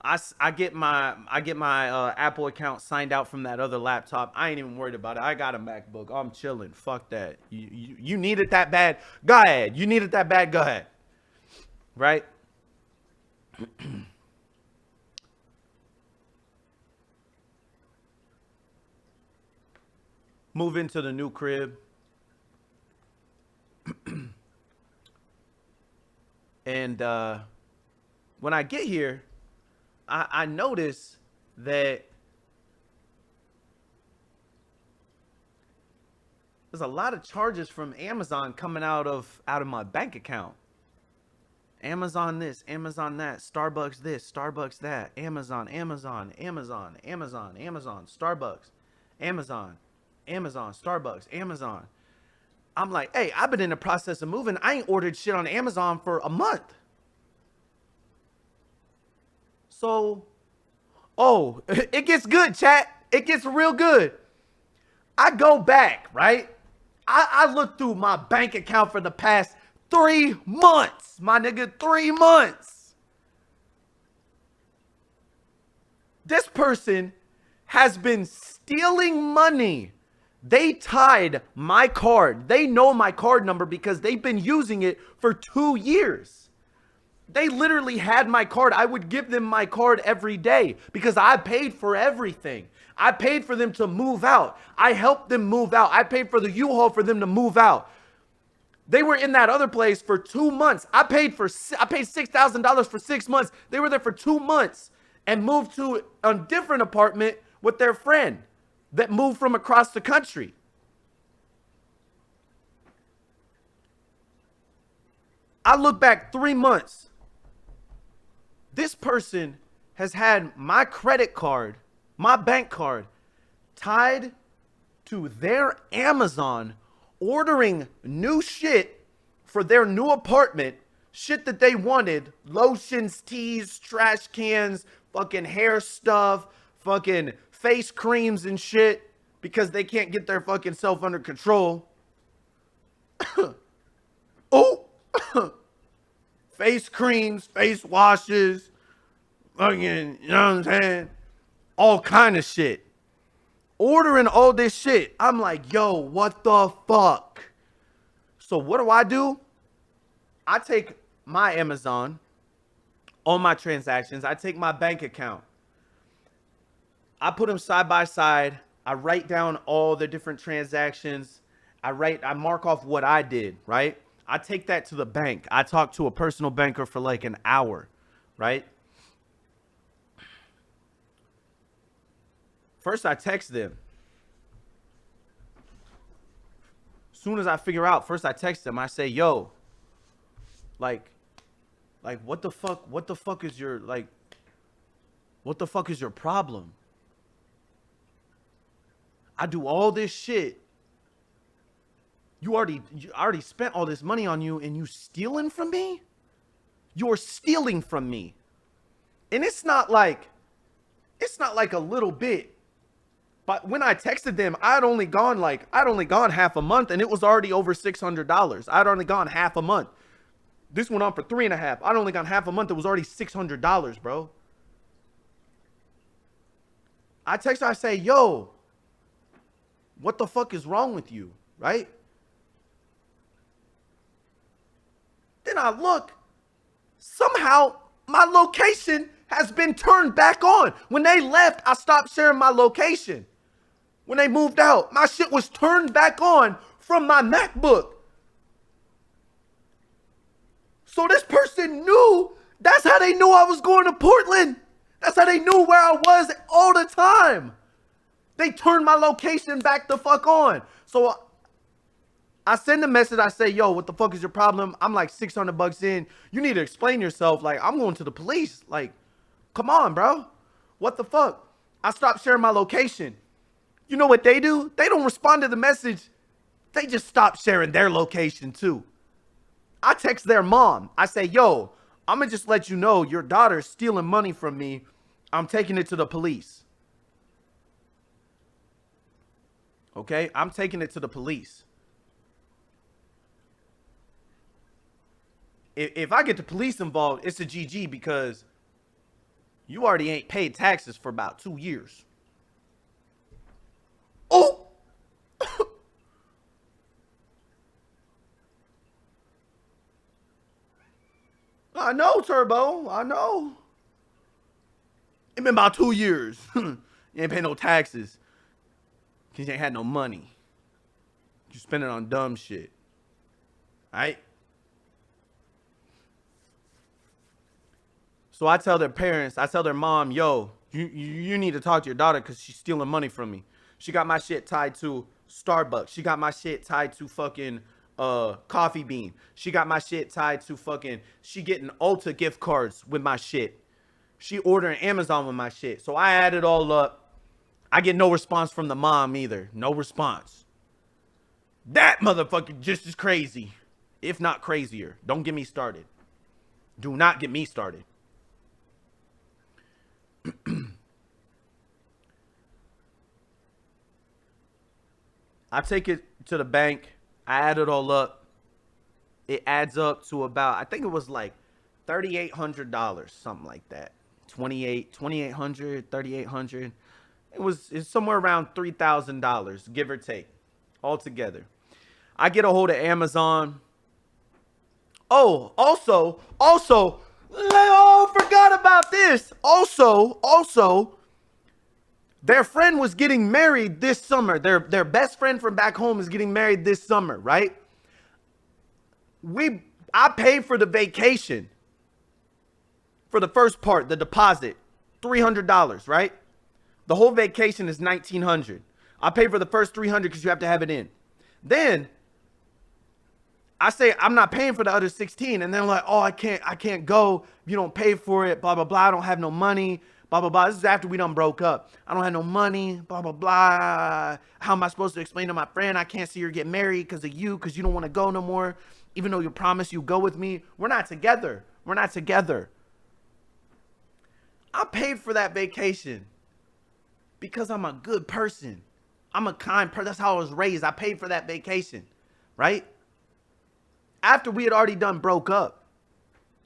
I get my Apple account signed out from that other laptop. I ain't even worried about it. I got a MacBook. I'm chilling. Fuck that. You need it that bad? Go ahead. You need it that bad? Go ahead. Right? Move into the new crib. And when I get here, I notice that there's a lot of charges from Amazon coming out of my bank account. Amazon this, Amazon that, Starbucks this, Starbucks that, Amazon, Amazon, Amazon, Amazon, Amazon, Starbucks, Amazon, Amazon, Starbucks, Amazon. I'm like, hey, I've been in the process of moving. I ain't ordered shit on Amazon for a month. So, oh, it gets good, chat. It gets real good. I go back, right? I look through my bank account for the past 3 months, my nigga, 3 months. This person has been stealing money. They tied my card. They know my card number because they've been using it for 2 years. They literally had my card. I would give them my card every day because I paid for everything. I paid for them to move out. I helped them move out. I paid for the U-Haul for them to move out. They were in that other place for 2 months. I paid $6,000 for 6 months. They were there for 2 months and moved to a different apartment with their friend that moved from across the country. I look back 3 months. This person has had my credit card, my bank card, tied to their Amazon, ordering new shit for their new apartment, shit that they wanted, lotions, teas, trash cans, fucking hair stuff, fucking face creams and shit, because they can't get their fucking self under control. Oh, face creams, face washes, fucking, you know what I'm saying? All kind of shit. Ordering all this shit. I'm like, yo, what the fuck? So what do? I take my Amazon, all my transactions. I take my bank account. I put them side by side. I write down all the different transactions. I mark off what I did, right? I take that to the bank. I talk to a personal banker for like an hour, right? First, I text them. Soon as I figure out, first I text them. I say, yo, like what the fuck is your, like, what the fuck is your problem? I do all this shit. You already spent all this money on you and you stealing from me? You're stealing from me. And it's not like a little bit. But when I texted them, I'd only gone half a month and it was already over $600. I'd only gone half a month. This went on for 3.5. I'd only gone half a month. It was already $600, bro. I text her, I say, yo, what the fuck is wrong with you, right? Then I look, somehow my location has been turned back on. When they left, I stopped sharing my location. When they moved out, my shit was turned back on from my MacBook. So this person knew, that's how they knew I was going to Portland. That's how they knew where I was all the time. They turned my location back the fuck on. So I send a message. I say, yo, what the fuck is your problem? I'm like $600 in. You need to explain yourself. Like, I'm going to the police. Like, come on, bro. What the fuck? I stopped sharing my location. You know what they do? They don't respond to the message. They just stop sharing their location too. I text their mom. I say, yo, I'm going to just let you know your daughter's stealing money from me. I'm taking it to the police. Okay? I'm taking it to the police. If I get the police involved, it's a GG because you already ain't paid taxes for about 2 years. Oh! I know, Turbo. I know. It been about 2 years. You ain't pay no taxes. Cause you ain't had no money. You spend it on dumb shit. Right? So I tell their parents, I tell their mom, yo, you need to talk to your daughter because she's stealing money from me. She got my shit tied to Starbucks. She got my shit tied to fucking Coffee Bean. She got my shit tied to fucking, she getting Ulta gift cards with my shit. She ordering Amazon with my shit. So I add it all up. I get no response from the mom either. No response. That motherfucker just as crazy, if not crazier. Don't get me started. Do not get me started. I take it to the bank. I add it all up. It adds up to about, I think it was like $3,800, something like that. 2,800, 3,800. It's somewhere around $3,000, give or take, altogether. I get a hold of Amazon. Oh, also, forgot about this. Also, their friend was getting married this summer. Their best friend from back home is getting married this summer, right? I paid for the vacation. For the first part, the deposit, $300, right? The whole vacation is $1,900. I paid for the first $300 because you have to have it in. Then I say I'm not paying for the other 16, and they're like, "Oh, I can't go if you don't pay for it." Blah blah blah. I don't have no money. Blah blah blah. This is after we done broke up. I don't have no money. Blah blah blah. How am I supposed to explain to my friend I can't see her get married because of you? Because you don't want to go no more, even though you promised you go with me. We're not together. We're not together. I paid for that vacation because I'm a good person. I'm a kind person. That's how I was raised. I paid for that vacation, right? After we had already done broke up,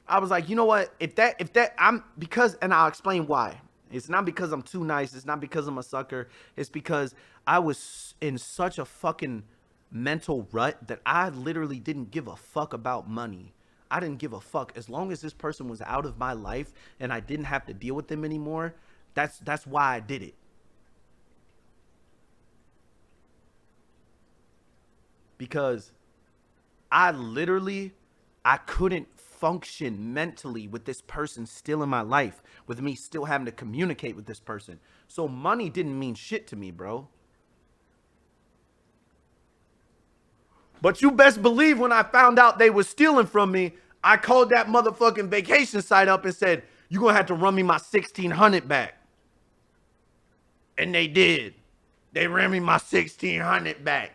I was like, you know what? And I'll explain why. It's not because I'm too nice. It's not because I'm a sucker. It's because I was in such a fucking mental rut that I literally didn't give a fuck about money. I didn't give a fuck. As long as this person was out of my life and I didn't have to deal with them anymore, that's why I did it. Because I couldn't function mentally with this person still in my life, with me still having to communicate with this person. So money didn't mean shit to me, bro. But you best believe when I found out they was stealing from me, I called that motherfucking vacation site up and said, "You're going to have to run me my $1,600 back." And they did. They ran me my $1,600 back.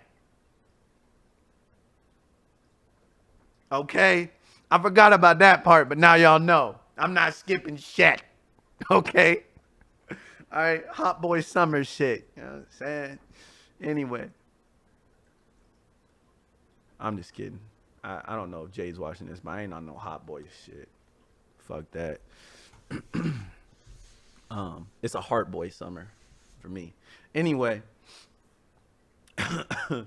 Okay? I forgot about that part, but now y'all know. I'm not skipping shit. Okay? All right? Hot boy summer shit. You know what I'm saying? Anyway. I'm just kidding. I don't know if Jay's watching this, but I ain't on no hot boy shit. Fuck that. It's a heart boy summer for me. Anyway. I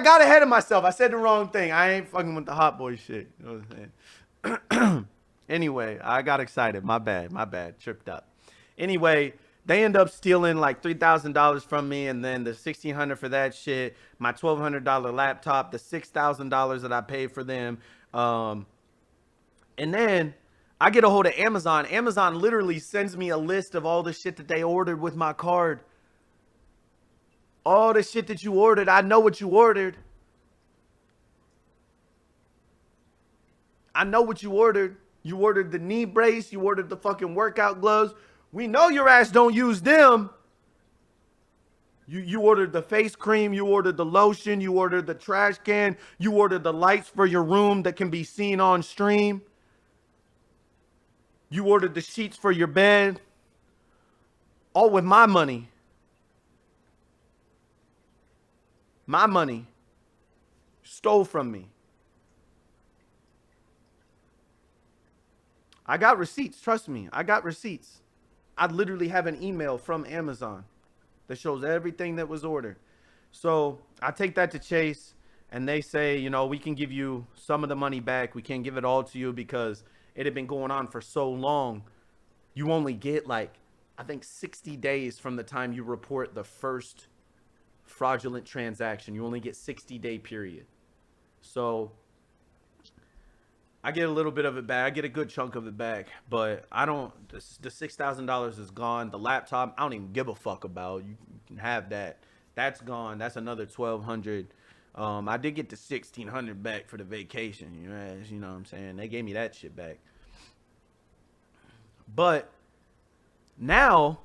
got ahead of myself. I said the wrong thing. I ain't fucking with the hot boy shit. You know what I'm saying? Anyway, I got excited. My bad. Tripped up. Anyway, they end up stealing like $3,000 from me, and then the $1,600 for that shit, my $1,200 laptop, the $6,000 that I paid for them, and then I get a hold of Amazon. Amazon literally sends me a list of all the shit that they ordered with my card. All the shit that you ordered, I know what you ordered. I know what you ordered. You ordered the knee brace. You ordered the fucking workout gloves. We know your ass don't use them. You ordered the face cream. You ordered the lotion. You ordered the trash can. You ordered the lights for your room that can be seen on stream. You ordered the sheets for your bed. All with my money. My money. Stole from me. I got receipts. Trust me. I got receipts. I literally have an email from Amazon that shows everything that was ordered. So I take that to Chase, and they say, you know, we can give you some of the money back. We can't give it all to you because it had been going on for so long. You only get like, I think 60 days from the time you report the first fraudulent transaction. You only get 60-day period. So I get a little bit of it back. I get a good chunk of it back, but I don't. The $6,000 is gone. The laptop, I don't even give a fuck about. You can have that. That's gone. That's another $1,200. I did get the $1,600 back for the vacation. You know what I'm saying? They gave me that shit back. But now,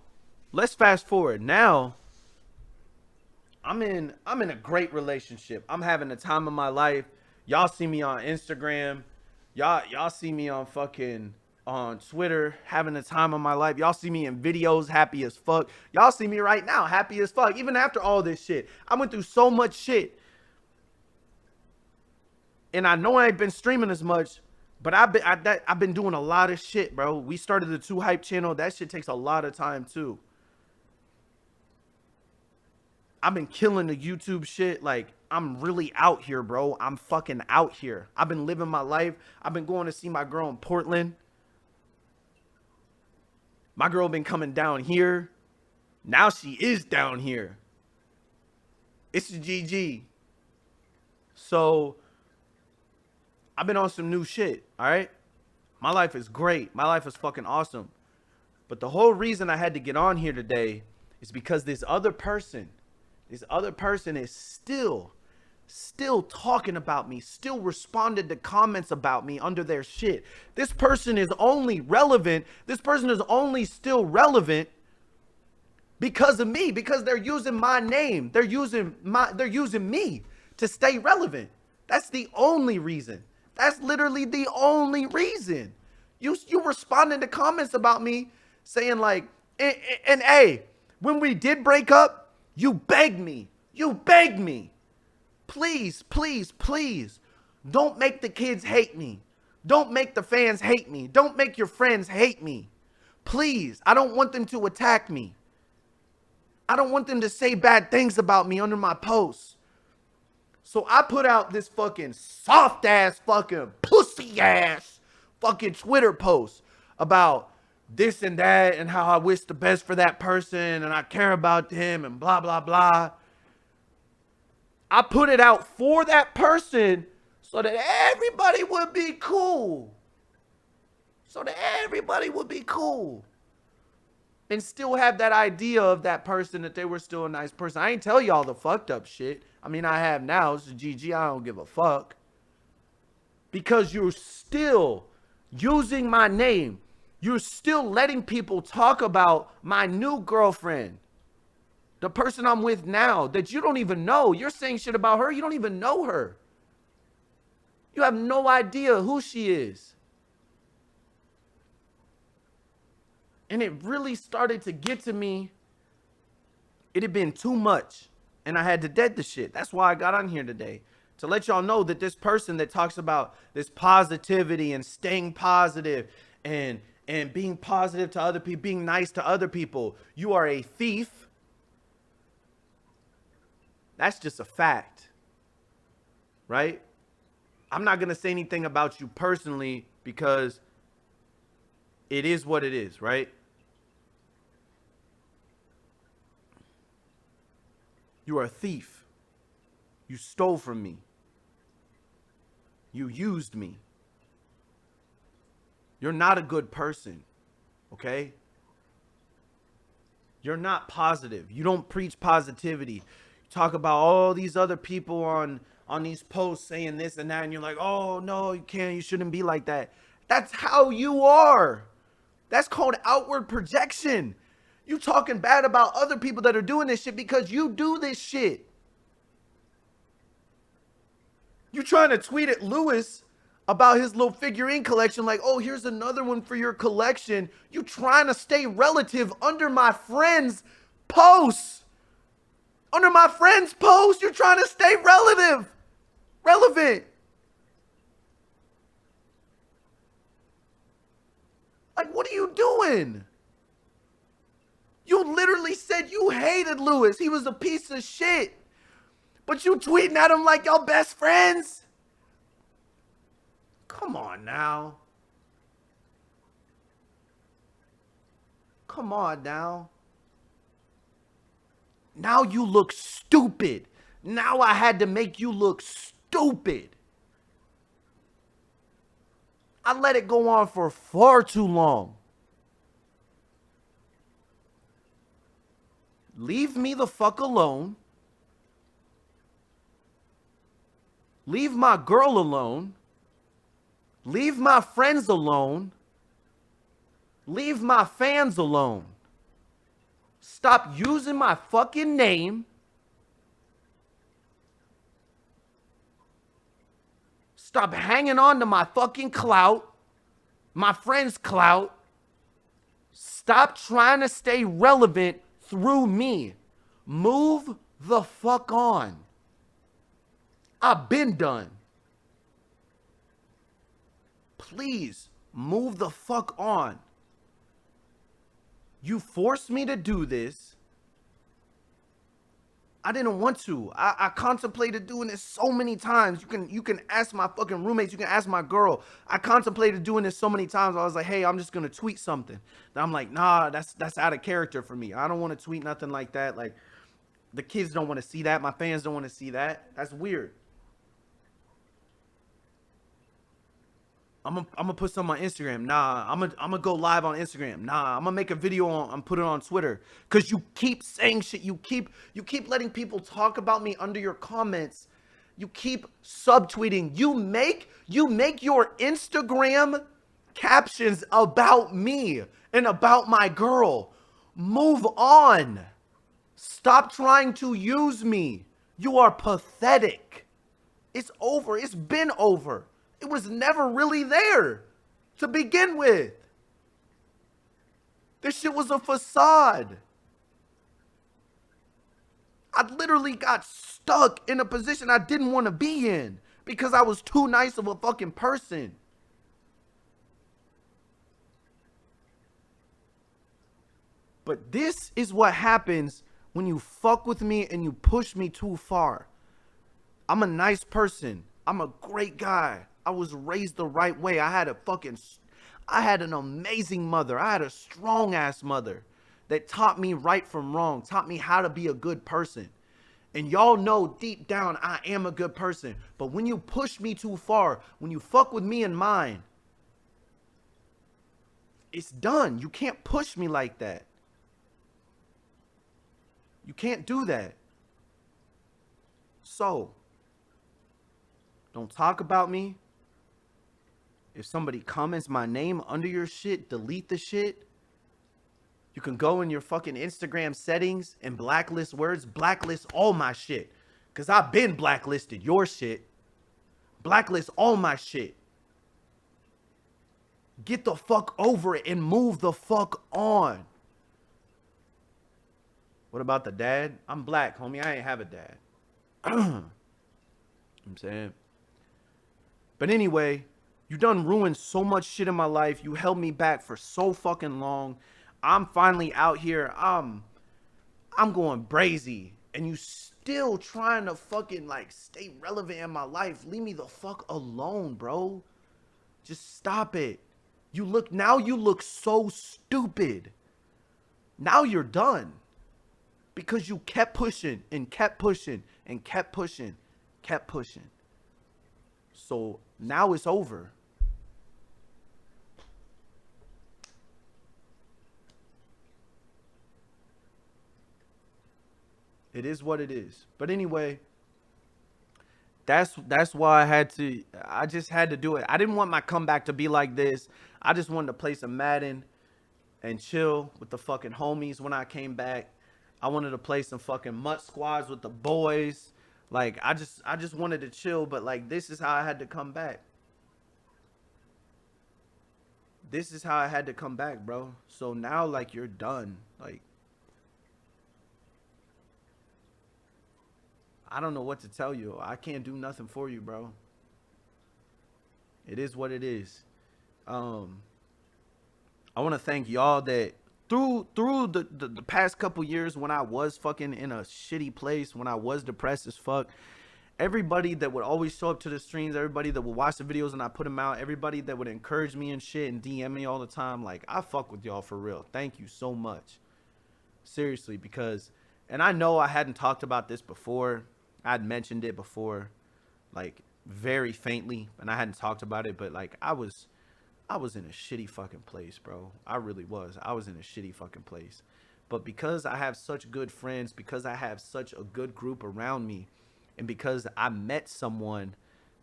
let's fast forward. Now, I'm in a great relationship. I'm having the time of my life. Y'all see me on Instagram. Y'all see me on fucking on Twitter having the time of my life. Y'all see me in videos happy as fuck. Y'all see me right now happy as fuck. Even after all this shit. I went through so much shit. And I know I ain't been streaming as much, but I've been doing a lot of shit, bro. We started the 2 Hype channel. That shit takes a lot of time too. I've been killing the YouTube shit. Like, I'm really out here, bro. I'm fucking out here. I've been living my life. I've been going to see my girl in Portland. My girl been coming down here. Now she is down here. It's a GG. So, I've been on some new shit, all right? My life is great. My life is fucking awesome. But the whole reason I had to get on here today is because this other person is still talking about me, still responded to comments about me under their shit. This person is only relevant. This person is only still relevant because of me, because they're using my name. They're using me to stay relevant. That's the only reason. That's literally the only reason. You responding to comments about me saying like, and hey, when we did break up, you begged me. You begged me. Please, please, please. Don't make the kids hate me. Don't make the fans hate me. Don't make your friends hate me. Please. I don't want them to attack me. I don't want them to say bad things about me under my posts. So I put out this fucking soft ass fucking pussy ass fucking Twitter post about this and that and how I wish the best for that person and I care about them and blah, blah, blah. I put it out for that person so that everybody would be cool. So that everybody would be cool. And still have that idea of that person that they were still a nice person. I ain't tell y'all the fucked up shit. I mean, I have now. It's a GG. I don't give a fuck. Because you're still using my name. You're still letting people talk about my new girlfriend. The person I'm with now that you don't even know. You're saying shit about her. You don't even know her. You have no idea who she is. And it really started to get to me. It had been too much. And I had to dead the shit. That's why I got on here today. To let y'all know that this person that talks about this positivity and staying positive and being positive to other people, being nice to other people, you are a thief. That's just a fact. Right? I'm not going to say anything about you personally because it is what it is, right? You are a thief. You stole from me. You used me. You're not a good person, okay? You're not positive. You don't preach positivity. You talk about all these other people on these posts saying this and that, and you're like, oh, no, you can't. You shouldn't be like that. That's how you are. That's called outward projection. You talking bad about other people that are doing this shit because you do this shit. You trying to tweet at Lewis about his little figurine collection like, oh, here's another one for your collection. You trying to stay relative under my friend's posts. Under my friend's post, you're trying to stay relative. Relevant. Like, what are you doing? You literally said you hated Lewis. He was a piece of shit. But you tweeting at him like y'all best friends? Come on now. Come on now. Now you look stupid. Now I had to make you look stupid. I let it go on for far too long. Leave me the fuck alone. Leave my girl alone. Leave my friends alone. Leave my fans alone. Stop using my fucking name. Stop hanging on to my fucking clout. My friends' clout. Stop trying to stay relevant through me. Move the fuck on. I've been done. Please move the fuck on. You forced me to do this. I didn't want to. I contemplated doing this so many times. You can ask my fucking roommates. You can ask my girl. I contemplated doing this so many times. I was like, hey, I'm just gonna tweet something. Then I'm like, nah, that's out of character for me. I don't want to tweet nothing like that. Like, the kids don't want to see that. My fans don't want to see that. That's weird. I'm gonna put something on Instagram. Nah, I'm gonna go live on Instagram. Nah, I'm gonna make a video on put it on Twitter. Cause you keep saying shit. You keep letting people talk about me under your comments. You keep subtweeting. You make your Instagram captions about me and about my girl. Move on. Stop trying to use me. You are pathetic. It's over. It's been over. It was never really there to begin with. This shit was a facade. I literally got stuck in a position I didn't want to be in because I was too nice of a fucking person. But this is what happens when you fuck with me and you push me too far. I'm a nice person. I'm a great guy. I was raised the right way. I had an amazing mother. I had a strong ass mother that taught me right from wrong, taught me how to be a good person. And y'all know deep down I am a good person. But when you push me too far, when you fuck with me and mine, it's done. You can't push me like that. You can't do that. So, don't talk about me. If somebody comments my name under your shit, delete the shit. You can go in your fucking Instagram settings and blacklist words. Blacklist all my shit. Because I've been blacklisted your shit. Blacklist all my shit. Get the fuck over it and move the fuck on. What about the dad? I'm black, homie. I ain't have a dad. I'm saying. But anyway, you done ruined so much shit in my life. You held me back for so fucking long. I'm finally out here. I'm going brazy. And you still trying to fucking like stay relevant in my life. Leave me the fuck alone, bro. Just stop it. You look so stupid. Now you're done. Because you kept pushing and kept pushing and kept pushing, kept pushing. So now it's over. It is what it is. But anyway, that's why I just had to do it. I didn't want my comeback to be like this. I just wanted to play some Madden and chill with the fucking homies when I came back. I wanted to play some fucking mutt squads with the boys. Like I just wanted to chill, but like this is how I had to come back. This is how I had to come back, bro. So now like you're done. Like I don't know what to tell you. I can't do nothing for you, bro. It is what it is. Um, I want to thank y'all that through the past couple years when I was fucking in a shitty place, when I was depressed as fuck, everybody that would always show up to the streams, everybody that would watch the videos and I put them out, everybody that would encourage me and shit and DM me all the time, like, I fuck with y'all for real. Thank you so much. Seriously, because, and I know I hadn't talked about this before. I'd mentioned it before, like, very faintly, and I hadn't talked about it, but like, I was in a shitty fucking place, bro. I really was. I was in a shitty fucking place. But because I have such good friends, because I have such a good group around me, and because I met someone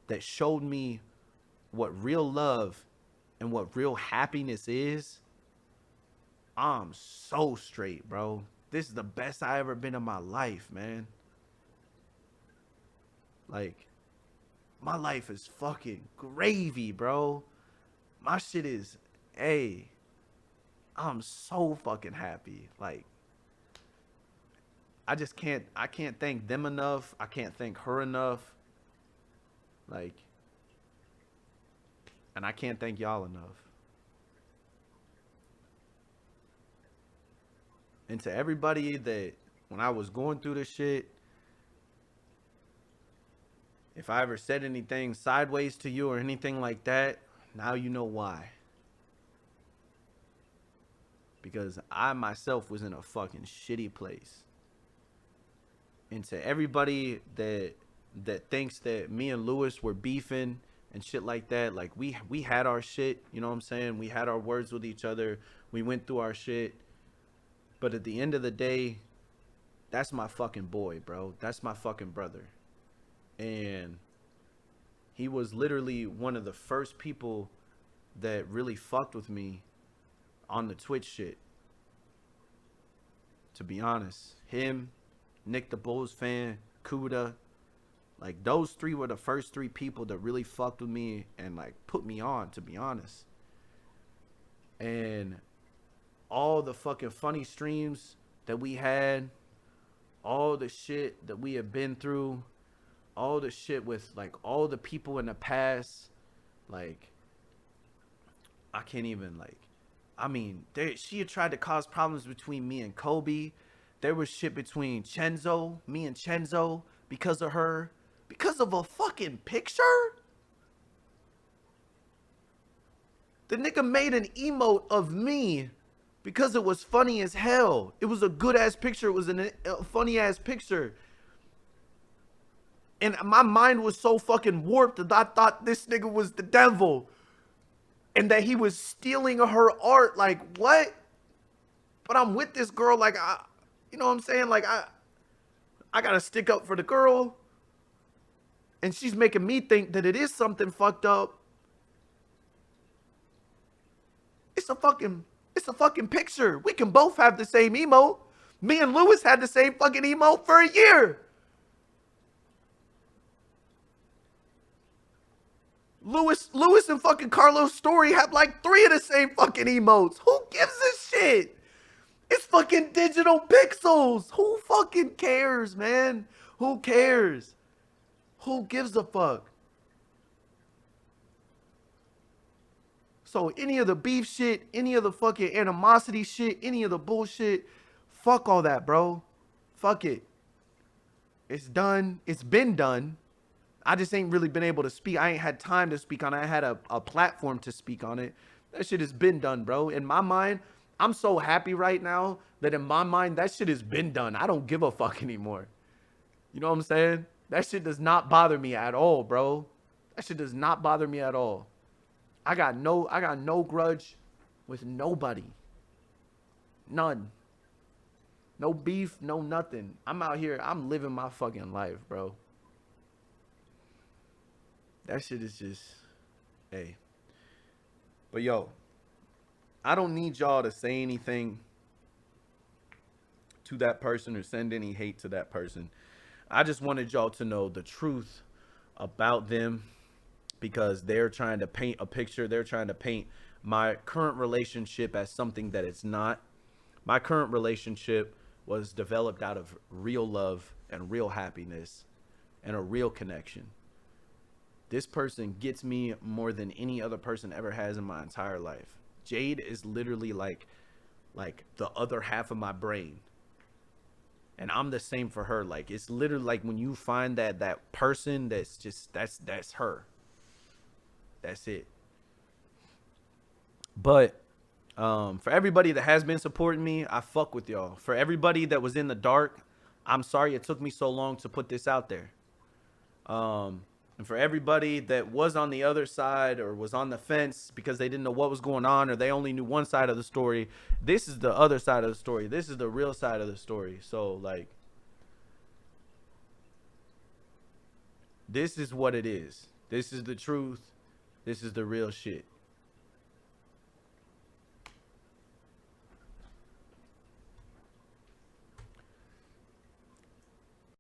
that showed me what real love and what real happiness is, I'm so straight, bro. This is the best I ever been in my life, man. Like, my life is fucking gravy, bro. My shit is, hey, I'm so fucking happy. Like, I can't thank them enough. I can't thank her enough. Like, and I can't thank y'all enough. And to everybody that, when I was going through this shit, if I ever said anything sideways to you or anything like that, now you know why. Because I myself was in a fucking shitty place. And to everybody that thinks that me and Lewis were beefing and shit like that, like we had our shit, you know what I'm saying? We had our words with each other. We went through our shit. But at the end of the day, that's my fucking boy, bro. That's my fucking brother. And he was literally one of the first people that really fucked with me on the Twitch shit. To be honest, him, Nick the Bulls fan, Kuda, like those three were the first three people that really fucked with me and like put me on, to be honest. And all the fucking funny streams that we had, all the shit that we have been through, all the shit with like all the people in the past, like I can't even like, I mean, she had tried to cause problems between me and Kobe. There was shit between me and Chenzo because of her, because of a fucking picture. The nigga made an emote of me because it was funny as hell. It was a good ass picture. It was a funny ass picture. And my mind was so fucking warped that I thought this nigga was the devil. And that he was stealing her art. Like, what? But I'm with this girl, like, you know what I'm saying? Like, I gotta stick up for the girl. And she's making me think that it is something fucked up. It's a fucking picture. We can both have the same emote. Me and Lewis had the same fucking emote for a year. Lewis and fucking Carlos Story have like 3 of the same fucking emotes. Who gives a shit? It's fucking digital pixels. Who fucking cares, man? Who cares? Who gives a fuck? So any of the beef shit, any of the fucking animosity shit, any of the bullshit, fuck all that, bro. Fuck it. It's done. It's been done. I just ain't really been able to speak. I ain't had time to speak on it. I had a platform to speak on it. That shit has been done, bro. In my mind, I'm so happy right now that in my mind, that shit has been done. I don't give a fuck anymore. You know what I'm saying? That shit does not bother me at all, bro. That shit does not bother me at all. I got no grudge with nobody. None. No beef, no nothing. I'm out here, I'm living my fucking life, bro. That shit is just, hey. But yo, I don't need y'all to say anything to that person or send any hate to that person. I just wanted y'all to know the truth about them because they're trying to paint a picture. They're trying to paint my current relationship as something that it's not. My current relationship was developed out of real love and real happiness. and a real connection. This person gets me more than any other person ever has in my entire life. Jade is literally like the other half of my brain. And I'm the same for her. Like it's literally like when you find that person that's just that's her. That's it. But for everybody that has been supporting me, I fuck with y'all. For everybody that was in the dark, I'm sorry it took me so long to put this out there. And for everybody that was on the other side or was on the fence because they didn't know what was going on or they only knew one side of the story, this is the other side of the story. This is the real side of the story. So, like, this is what it is. This is the truth. This is the real shit.